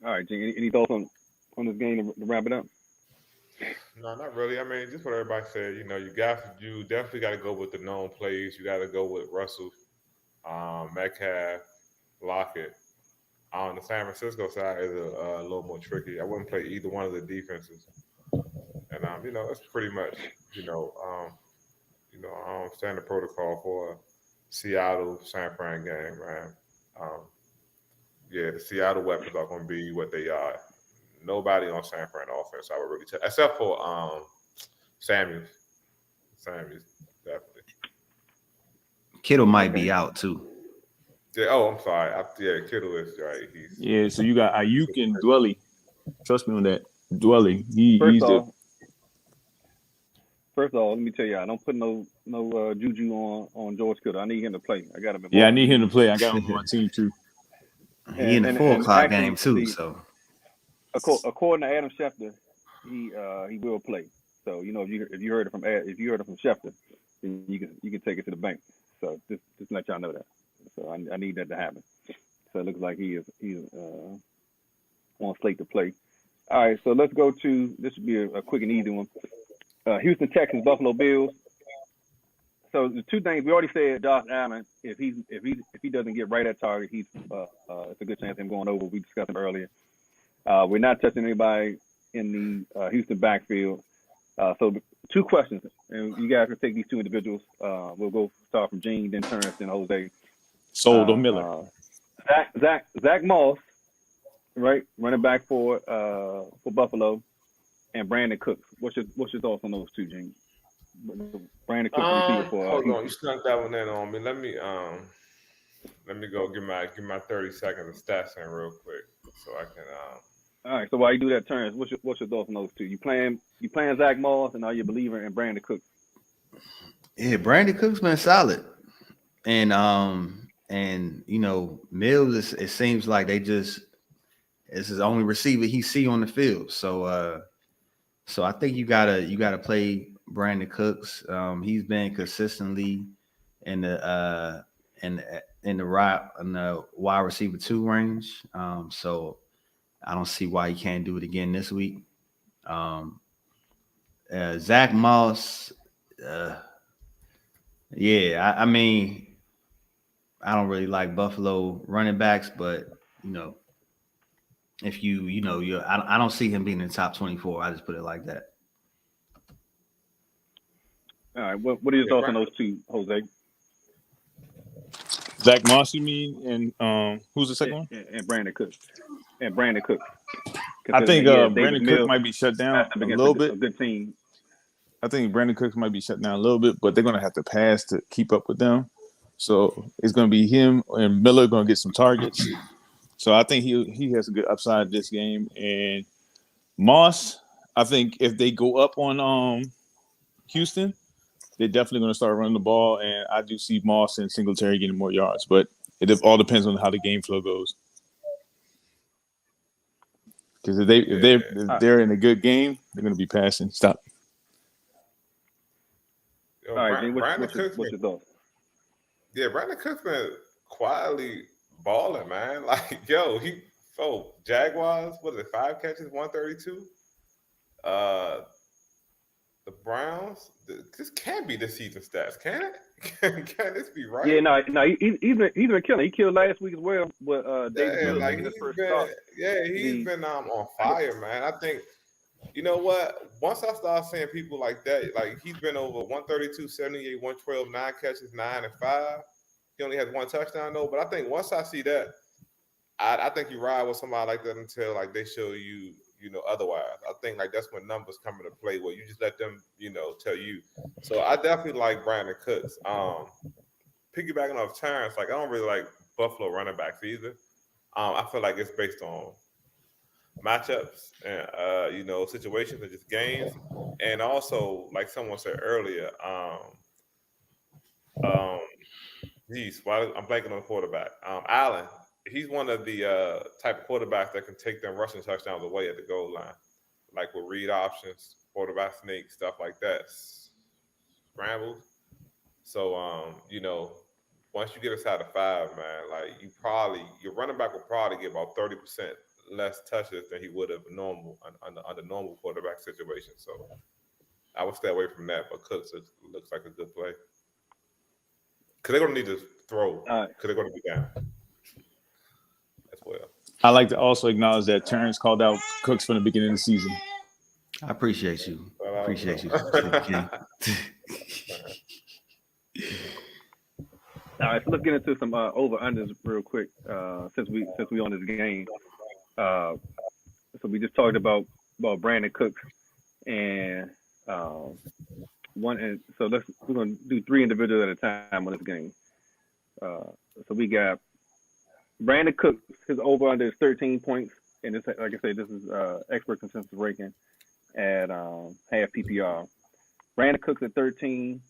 All right, Jing, any thoughts on this game to wrap it up? No, not really. I mean, just what everybody said. You definitely got to go with the known plays. You got to go with Russell, Metcalf, Lockett. On the San Francisco side is a little more tricky. I wouldn't play either one of the defenses, and that's pretty much standard protocol for Seattle San Fran game, man. The Seattle weapons are going to be what they are. Nobody on San Fran offense, I would really tell, except for Samuels. Samuels, definitely. Kittle might be out too. Yeah, I'm sorry. Kittle is right. So you got Ayuk and Dwelly. Trust me on that. Dwelly. First of all, let me tell you, I don't put no juju on George Kittle. I need him to play. I got him. I need him to play. I got him on my team too. He in the 4 o'clock game too. So according to Adam Schefter, he will play. So if you heard it from Schefter, then you can take it to the bank. So just let y'all know that. So I need that to happen. So it looks like he's on slate to play. All right, so let's go to this. Should be a quick and easy one. Houston Texans, Buffalo Bills. So the two things we already said, Josh Allen, if he doesn't get right at target, it's a good chance of him going over. We discussed him earlier. We're not touching anybody in the Houston backfield. So two questions, and you guys can take these two individuals. We'll go start from Gene, then Terrence, then Jose. Sold on Miller. Zach Moss, right, running back for Buffalo, and Brandon Cooks. What's your thoughts on those two, Gene? Brandon Cooks, receiver for. Hold on, you snuck that one in on me. Let me go give my 30 seconds of stats in real quick so I can. All right. So while you do that, Terrence, what's your thoughts on those two? You playing Zach Moss, and are you a believer in Brandon Cooks? Yeah, Brandon Cooks been solid, and Mills. It seems like it's his only receiver he see on the field. So I think you gotta play Brandon Cooks. He's been consistently in the wide receiver 2 range. So I don't see why he can't do it again this week. Zach Moss, I mean, I don't really like Buffalo running backs, but if I don't see him being in the top 24. I just put it like that. All right. What are your thoughts on those two, Jose? Zach Moss, you mean, and who's the second one? And Brandon Cooks. I think Brandon Cooks might be shut down a little bit. A good team. I think Brandon Cooks might be shut down a little bit, but they're going to have to pass to keep up with them. So it's going to be him and Miller going to get some targets. So I think he has a good upside this game. And Moss, I think if they go up on Houston, they're definitely going to start running the ball. And I do see Moss and Singletary getting more yards, but it all depends on how the game flow goes. Because if they're in a good game, they're going to be passing. Stop. Yo, all right, Brandon Cooks. What's your thoughts? Yeah, Brandon Cooks been quietly balling, man. Like, yo, Jaguars, what is it, 5 catches, 132? The Browns, this can't be the season stats, can it? Can this be right? Yeah, no, he's been killing. He killed last week as well. With David like he's been on fire, man. I think, you know what? Once I start seeing people like that, like he's been over 132, 78, 112, 9 catches, 9 and 5. He only has 1 touchdown though. But I think once I see that, I think you ride with somebody like that until like they show you, otherwise. I think like that's when numbers come into play where you just let them, tell you. So I definitely like Brandon Cooks. Piggybacking off Terrence, like I don't really like Buffalo running backs either. I feel like it's based on matchups and situations and just games, and also like someone said earlier, I'm blanking on the quarterback. Allen, he's one of the type of quarterbacks that can take them rushing touchdowns away at the goal line, like with read options, quarterback sneak, stuff like that, scrambles. So once you get inside the 5, man, like your running back will probably get about 30% less touches than he would have under normal quarterback situation. So I would stay away from that. But Cooks looks like a good play because they're going to need to throw because they're going to be down as well. I like to also acknowledge that Terrence called out Cooks from the beginning of the season. I appreciate you. Appreciate you. All right, so let's get into some over-unders real quick since we on this game. So we just talked about Brandon Cooks and one, and so we're gonna do 3 individuals at a time on this game. So we got Brandon Cooks. His over-under is 13 points, and this, like I say, this is expert consensus ranking at half PPR. Brandon Cooks at 13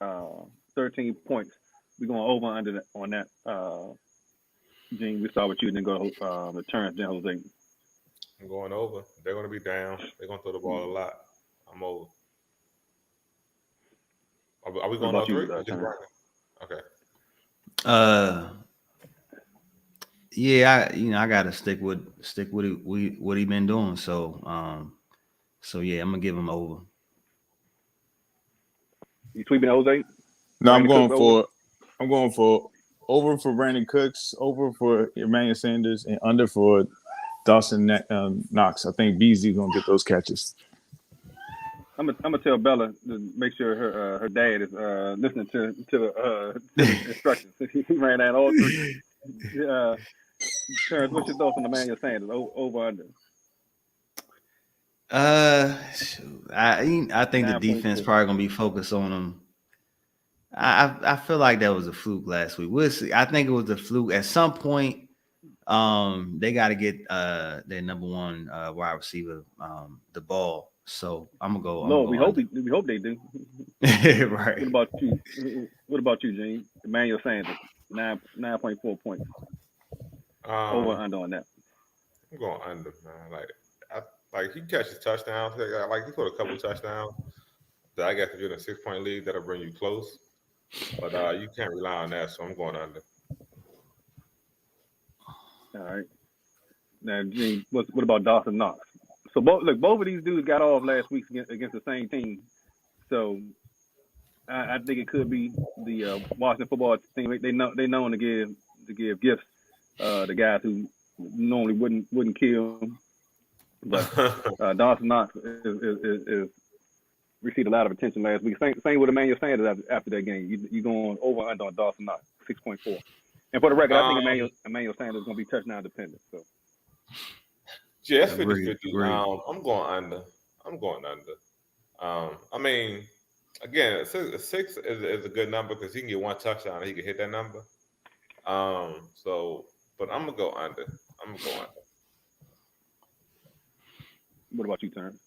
points. We're going over under on that. Gene, we start with you, and then go to Terrence, then Jose. I'm going over. They're going to be down. They're going to throw the ball a lot. I'm over. Are we going on 3? Okay. Yeah, I gotta stick with what he been doing. So yeah, I'm gonna give him over. You tweeting Jose? No, Brandon Cooks over? I'm going for over for Brandon Cooks, over for Emmanuel Sanders, and under for Dawson Knox. I think Beasley's gonna get those catches. I'm gonna tell Bella to make sure her dad is listening to the instructions. He ran out all three. Terrence, what's your thoughts on Emmanuel Sanders? Over under I think the defense 9.4. probably gonna be focused on him. I feel like that was a fluke last week. We'll see. I think it was a fluke. At some point, they got to get their number one wide receiver the ball. So I'm gonna go. Lord, we hope under. we hope they do. Right. What about you? What about you, Gene? Emmanuel Sanders, 9.4 points. Over Um, under on that. I'm going under, man. Like he catches touchdowns. Like he scored a couple of touchdowns. That I guess if you're in a 6-point lead, that'll bring you close. But you can't rely on that, so I'm going under. All right. Now, Gene, what about Dawson Knox? So both of these dudes got off last week against the same team. So I think it could be the Washington football team. They known to give gifts to guys who normally wouldn't kill. But Dawson Knox is received a lot of attention last week. Same with Emmanuel Sanders after that game. You going over under on Dawson Knox 6.4. And for the record, I think Emmanuel Sanders is going to be touchdown dependent. So yeah, it's 50-50. Agree. I'm going under. I mean, again, a six is a good number because he can get one touchdown and he can hit that number. But I'm gonna go under. what about you, Terrence?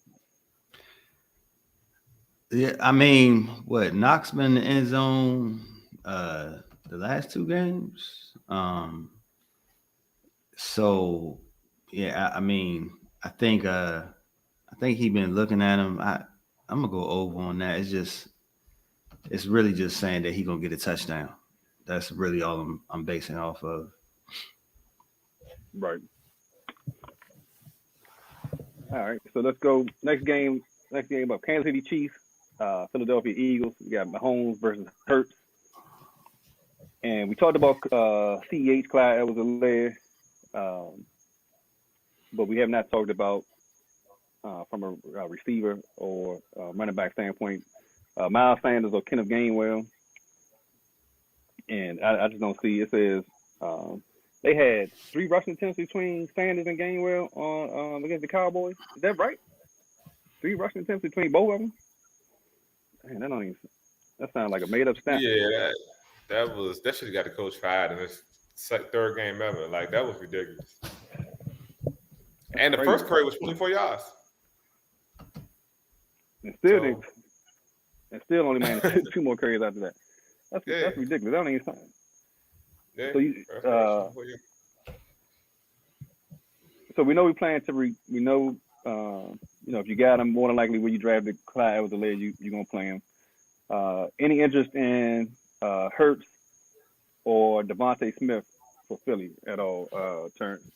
Yeah, I mean, what Knox been in the end zone the last two games. So yeah, I mean, I think he been looking at him. I'm gonna go over on that. It's really just saying that he gonna get a touchdown. That's really all I'm basing off of. Right. All right. So let's go next game up. Kansas City Chiefs, Philadelphia Eagles. We got Mahomes versus Hurts. And we talked about CEH, Clyde Edwards-Helaire, but we have not talked about from a receiver or running back standpoint, Miles Sanders or Kenneth Gainwell. And I just don't see. It says they had 3 rushing attempts between Sanders and Gainwell on against the Cowboys. Is that right? 3 rushing attempts between both of them. Man, that sounds like a made up stat. Yeah, that should have got the coach fired in his third game ever. Like that was ridiculous. And the first carry was 24 yards. And still only managed 2 more carries after that. That's ridiculous. That don't even sound. Yeah. So we know we plan to we know if you got him, more than likely when you drafted Clyde Edwards-Helaire, you're gonna play him. Any interest in Hurts or Devontae Smith for Philly at all? Terrence?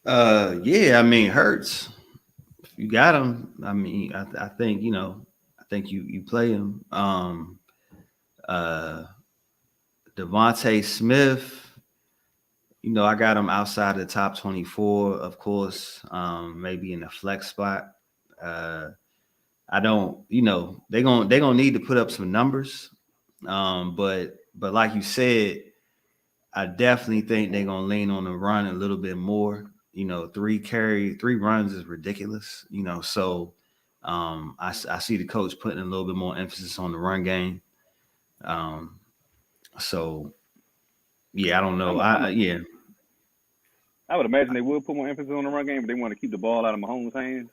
Yeah, I mean Hurts. If you got him, I mean, I think you play him. Devontae Smith. I got him outside the top 24, of course, maybe in the flex spot. I don't, they're gonna need to put up some numbers. But like you said, I definitely think they're gonna lean on the run a little bit more. 3 runs is ridiculous. So I see the coach putting a little bit more emphasis on the run game. So yeah, I don't know. I would imagine they would put more emphasis on the run game, but they want to keep the ball out of Mahomes' hands.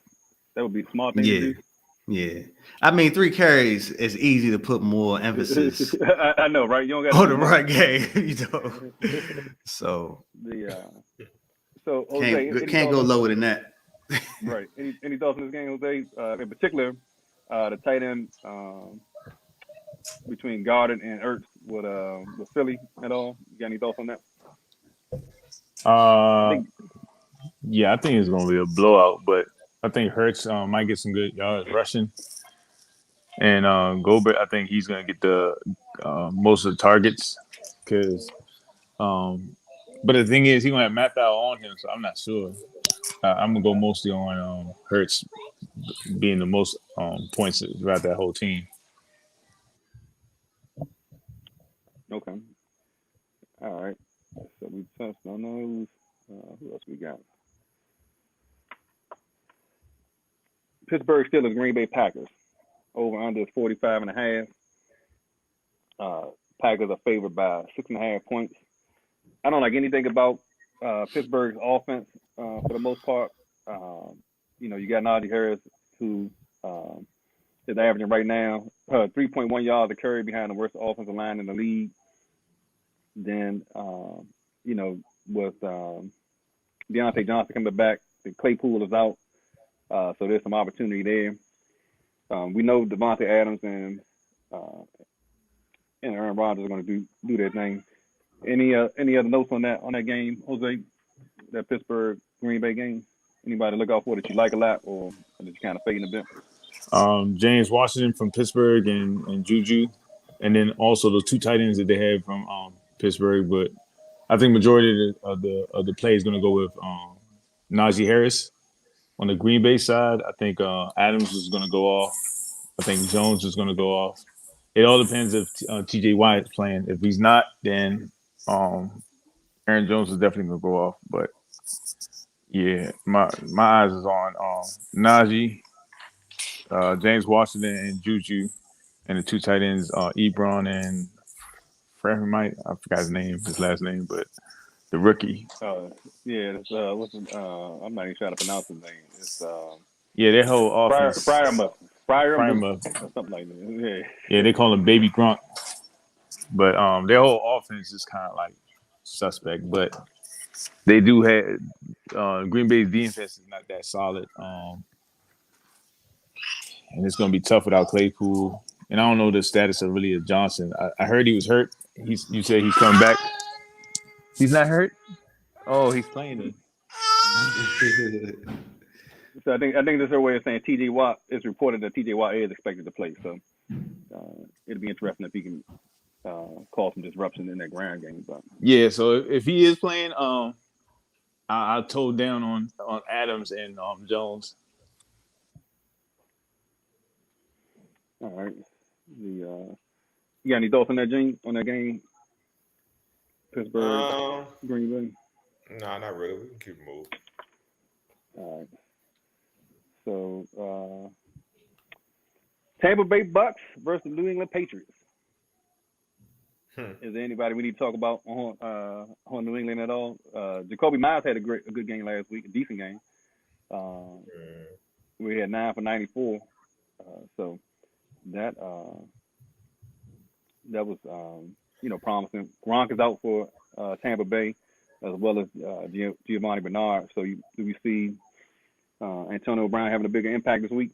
That would be a smart thing to do. Yeah. I mean, 3 carries is easy to put more emphasis. I know, right? You don't got on the run game, So so Jose, can't go lower than that. Right. Any thoughts on this game, Jose? In particular, the tight end between Goddard and Ertz with Philly at all? You got any thoughts on that? I Uh, think yeah, I think it's gonna be a blowout, but I think Hurts might get some good yards rushing, and Gobert, I think he's gonna get the most of the targets because. But the thing is, he's gonna have Matt Bell on him, so I'm not sure. I'm gonna go mostly on Hurts being the most points throughout that whole team. okay. All right. So we touched on those. Who else we got? Pittsburgh Steelers, Green Bay Packers. Over under 45 and a half. Packers are favored by 6.5 points. I don't like anything about Pittsburgh's offense for the most part. You got Najee Harris, who is averaging right now 3.1 yards a carry behind the worst offensive line in the league. Then, with Deontay Johnson coming back, the Claypool is out, so there's some opportunity there. We know Devontae Adams and Aaron Rodgers are going to do their thing. Any other notes on that game, Jose? That Pittsburgh Green Bay game? Anybody look out for that you like a lot, or that you kind of fading a bit? James Washington from Pittsburgh and Juju, and then also those two tight ends that they have from Pittsburgh. But I think majority of the play is going to go with Najee Harris on the Green Bay side. I think Adams is going to go off. I think Jones is going to go off. It all depends if T.J. Watt is playing. If he's not, then Aaron Jones is definitely going to go off. But yeah, my eyes is on Najee, James Washington, and Juju, and the two tight ends, Ebron and Frank. I forgot his last name, but the rookie. Yeah, it's, I'm not even trying to pronounce his name. It's Yeah, their whole offense. Fryermuth, or something like that. Yeah, they call him Baby Grunt. But their whole offense is kind of like suspect. But they do have Green Bay's defense is not that solid. And it's going to be tough without Claypool. And I don't know the status of really of Johnson. I heard he was hurt. You said he's coming back. He's not hurt? Oh, he's playing it. So I think this is a way of saying T.J. Watt. It's reported that T.J. Watt is expected to play. So it'll be interesting if he can cause some disruption in that ground game. But yeah, so if he is playing, I told down on Adams and Jones. All right. You got any thoughts on that game? Pittsburgh, Green Bay? No, not really. We can keep moving. All right. So Tampa Bay Bucks versus New England Patriots. Is there anybody we need to talk about on New England at all? Jacoby Myers had a good game last week, a decent game. We had 9 for 94. So that was promising. Gronk is out for Tampa Bay, as well as Giovanni Bernard. So do we see Antonio Brown having a bigger impact this week?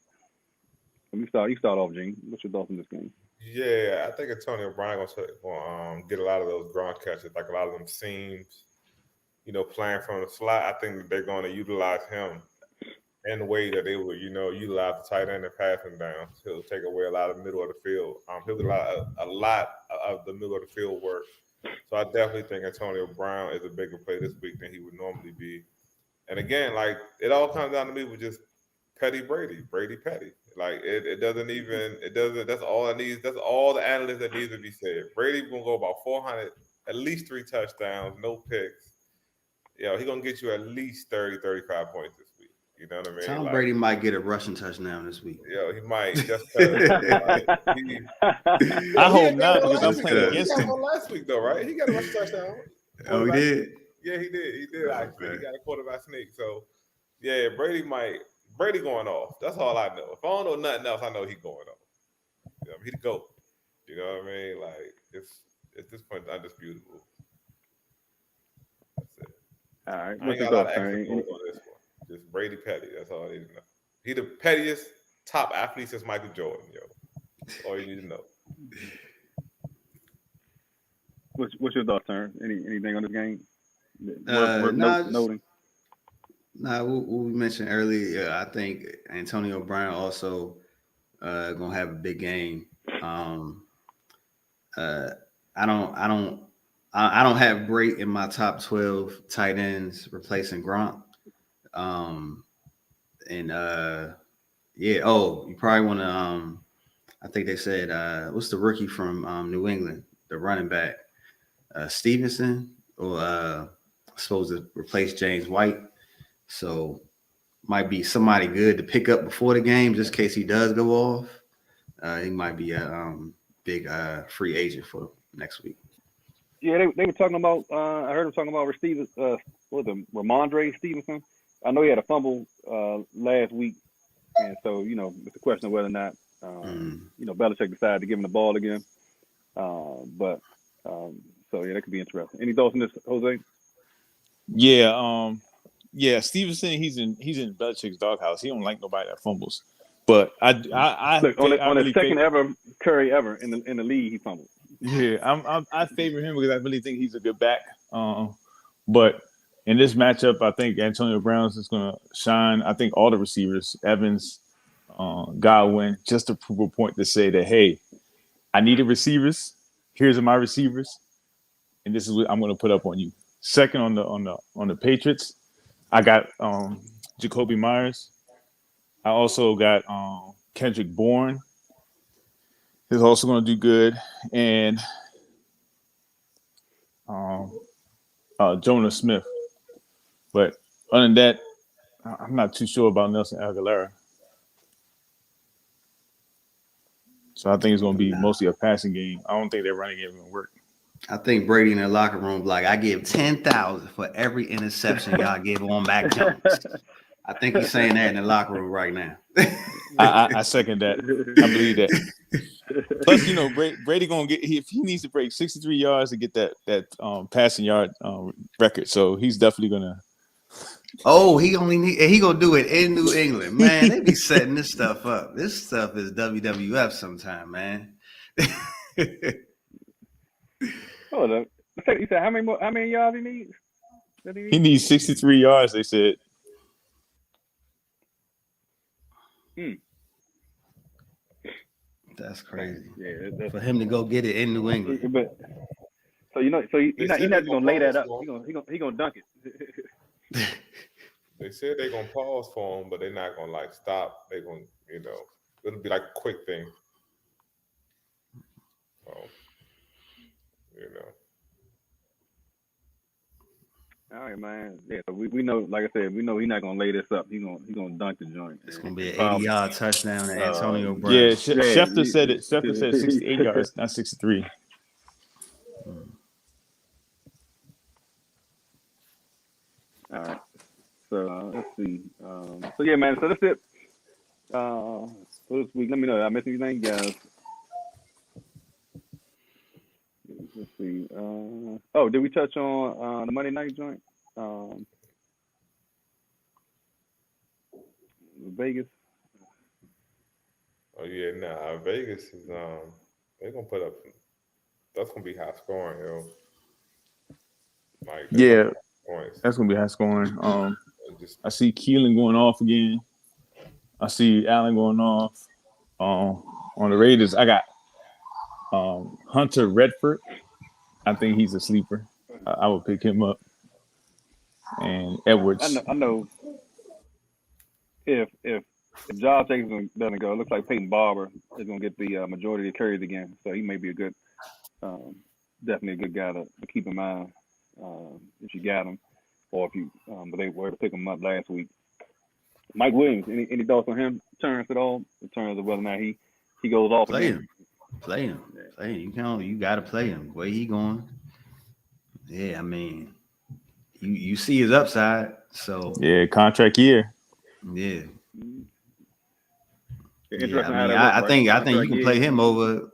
You start off, Gene. What's your thoughts on this game? Yeah, I think Antonio Brown gonna get a lot of those ground catches, like a lot of them seams. Playing from the slot. I think that they're going to utilize him in the way that they would, utilize the tight end and passing down. He'll take away a lot of middle of the field. He'll do a lot of the middle of the field work. So I definitely think Antonio Brown is a bigger play this week than he would normally be. And again, like it all comes down to me with just Brady Petty. Like it doesn't. That's all it needs. That's all the analysts that needs to be said. Brady gonna go about 400, at least 3 touchdowns, no picks. He's gonna get you at least 30, 35 points this week. You know what I mean? Tom Brady might get a rushing touchdown this week. He might. Just I hope not, because I'm playing against him. Last week though, right? He got a rushing touchdown. Oh, he did? Yeah, he did. He did actually. He got a quarterback sneak. So yeah, Brady going off. That's all I know. If I don't know nothing else, I know he's going off. He the GOAT. You know what I mean? Like it's at this point undisputable. That's it. All right. I ain't got a lot of extra on this one. Just Brady Petty. That's all I need to know. He the pettiest top athlete since Michael Jordan, That's all you need to know. What's your thoughts, Turn? Anything on this game? Worth noting. What we mentioned earlier, I think Antonio Brown also gonna have a big game. I don't have Brait in my top 12 tight ends replacing Gronk. You probably want to. I think they said what's the rookie from New England, the running back, Stevenson, or supposed to replace James White. So might be somebody good to pick up before the game, just in case he does go off. He might be a big free agent for next week. Yeah, they were talking about. I heard them talking about Ramondre Stevenson. I know he had a fumble last week, and so it's a question of whether or not Belichick decided to give him the ball again. So that could be interesting. Any thoughts on this, Jose? Yeah, Stevenson, he's in Belichick's doghouse. He don't like nobody that fumbles. But I look on really the second ever Curry ever in the league, he fumbled. Yeah, I favor him because I really think he's a good back. But in this matchup, I think Antonio Brown is going to shine. I think all the receivers, Evans, Godwin, just to prove a point to say that, hey, I needed receivers. Here's my receivers, and this is what I'm going to put up on you. Second on the Patriots, I got Jacoby Myers. I also got Kendrick Bourne. He's also going to do good, and Jonah Smith. But other than that, I'm not too sure about Nelson Aguilera. So I think it's going to be mostly a passing game. I don't think their running game is going to work. I think Brady in the locker room like, I give 10,000 for every interception y'all give on Mac Jones. I think he's saying that in the locker room right now. I second that. I believe that. Plus, Brady gonna get if he needs to break 63 yards to get that passing yard record. So he's definitely gonna. Oh, he gonna do it in New England, man. They be setting this stuff up. This stuff is WWF sometime, man. Hold up. You said how many yards he needs? He needs 63 yards. They said. That's crazy. Yeah, for him to go get it in New England. But he's not just gonna lay that up. He gonna dunk it. They said they're gonna pause for him, but they're not gonna stop. They're gonna, it'll be like a quick thing. All right, man. Yeah, so we know, like I said, we know he's not gonna lay this up. He's gonna dunk the joint. It's gonna be an 80-yard touchdown to Antonio Brown. Yeah, Schefter said it. Schefter said 68 yards, not 63. All right. So let's see. So yeah, man. So that's it. For this week, let me know if I missed anything, guys. Let's see. Did we touch on the Monday night joint? Vegas. Oh yeah, Vegas is they're gonna put up. That's gonna be high scoring, yo. That's gonna be high scoring. I see Keelan going off again. I see Allen going off. On the Raiders, I got Hunter Redford. I think he's a sleeper. I would pick him up. And Edwards. I know. If Josh Jacobs doesn't go, it looks like Peyton Barber is going to get the majority of carries again. So he may be a good, definitely a good guy to keep in mind if you got him, or if you, but they were to pick him up last week. Mike Williams, any thoughts on him? Terrence at all in terms of whether or not he goes off? Play him. You got to play him. Where he going? Yeah, I mean, you see his upside. So yeah, contract year. Yeah. I think you can play him over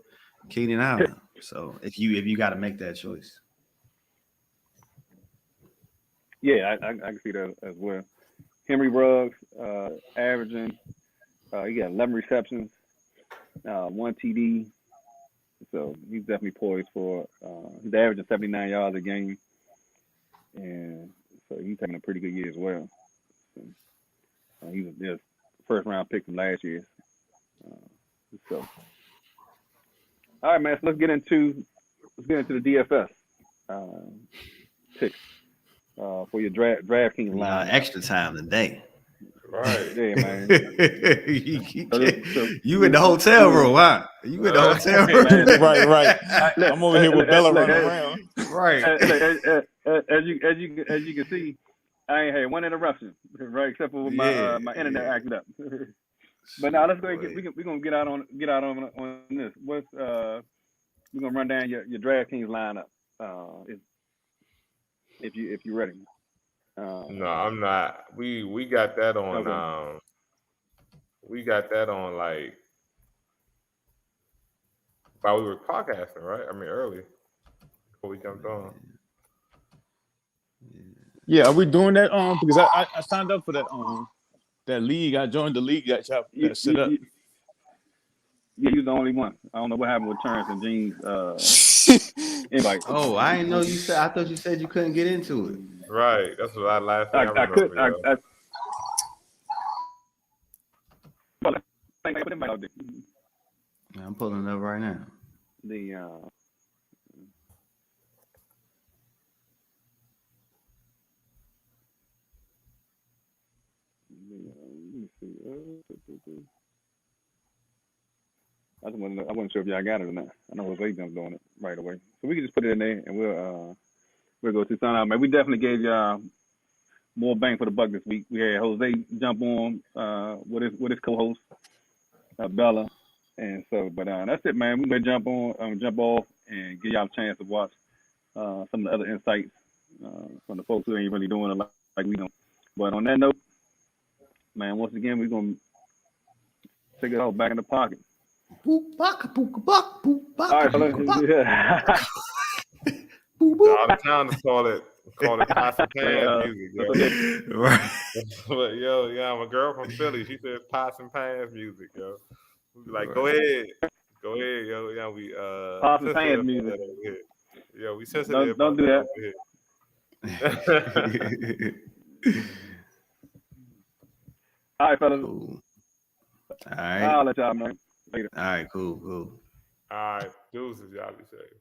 Keenan Allen. So if you got to make that choice. Yeah, I can see that as well. Henry Ruggs averaging, he got 11 receptions, 1 TD. So he's definitely poised for. He's averaging 79 yards a game, and so he's having a pretty good year as well. So, he was just first round pick from last year. So, all right, man. So let's get into the DFS picks for your DraftKings line. Extra time today. Right. Yeah, man. You in the hotel room, huh? You in the hotel room. Right. I'm over here with Bella running around. Right. As you can see, I ain't had one interruption, right? Except for my internet acting up. But now let's go ahead. We're gonna get out on this. We're gonna run down your DraftKings lineup. If you're ready. No, I'm not. We got that on. Okay. We got that on like while we were podcasting, right? I mean, early before we jumped on. Yeah, are we doing that? Because I signed up for that that league. I joined the league that y'all set up. Yeah, you're the only one. I don't know what happened with Terrence and Gene's invite. Oh, I didn't know you said. I thought you said you couldn't get into it. Right. That's what I last thing I remember. I put him out there. I'm pulling it up right now. Let me see. I wasn't sure if y'all got it or not. I know Jose jumped doing it right away, so we can just put it in there and we'll go to sign out. Man, we definitely gave y'all more bang for the buck this week. We had Jose jump on with his co-host Bella, and so that's it, man. We're gonna jump off and give y'all a chance to watch some of the other insights from the folks who ain't really doing it like we do. But on that note, man, once again, we're gonna take it all back in the pocket. All right, fellas. All the time to call it pots and pans music, yo. Right. But my girl from Philly, she said pots and pans music, yo. We be like, go ahead, yo. Yeah, we pots and pans music. Yeah, we sensitive. Don't do that. All right, fellas. Cool. All right. I'll let y'all know later. All right, cool. All right, deuces, y'all be safe.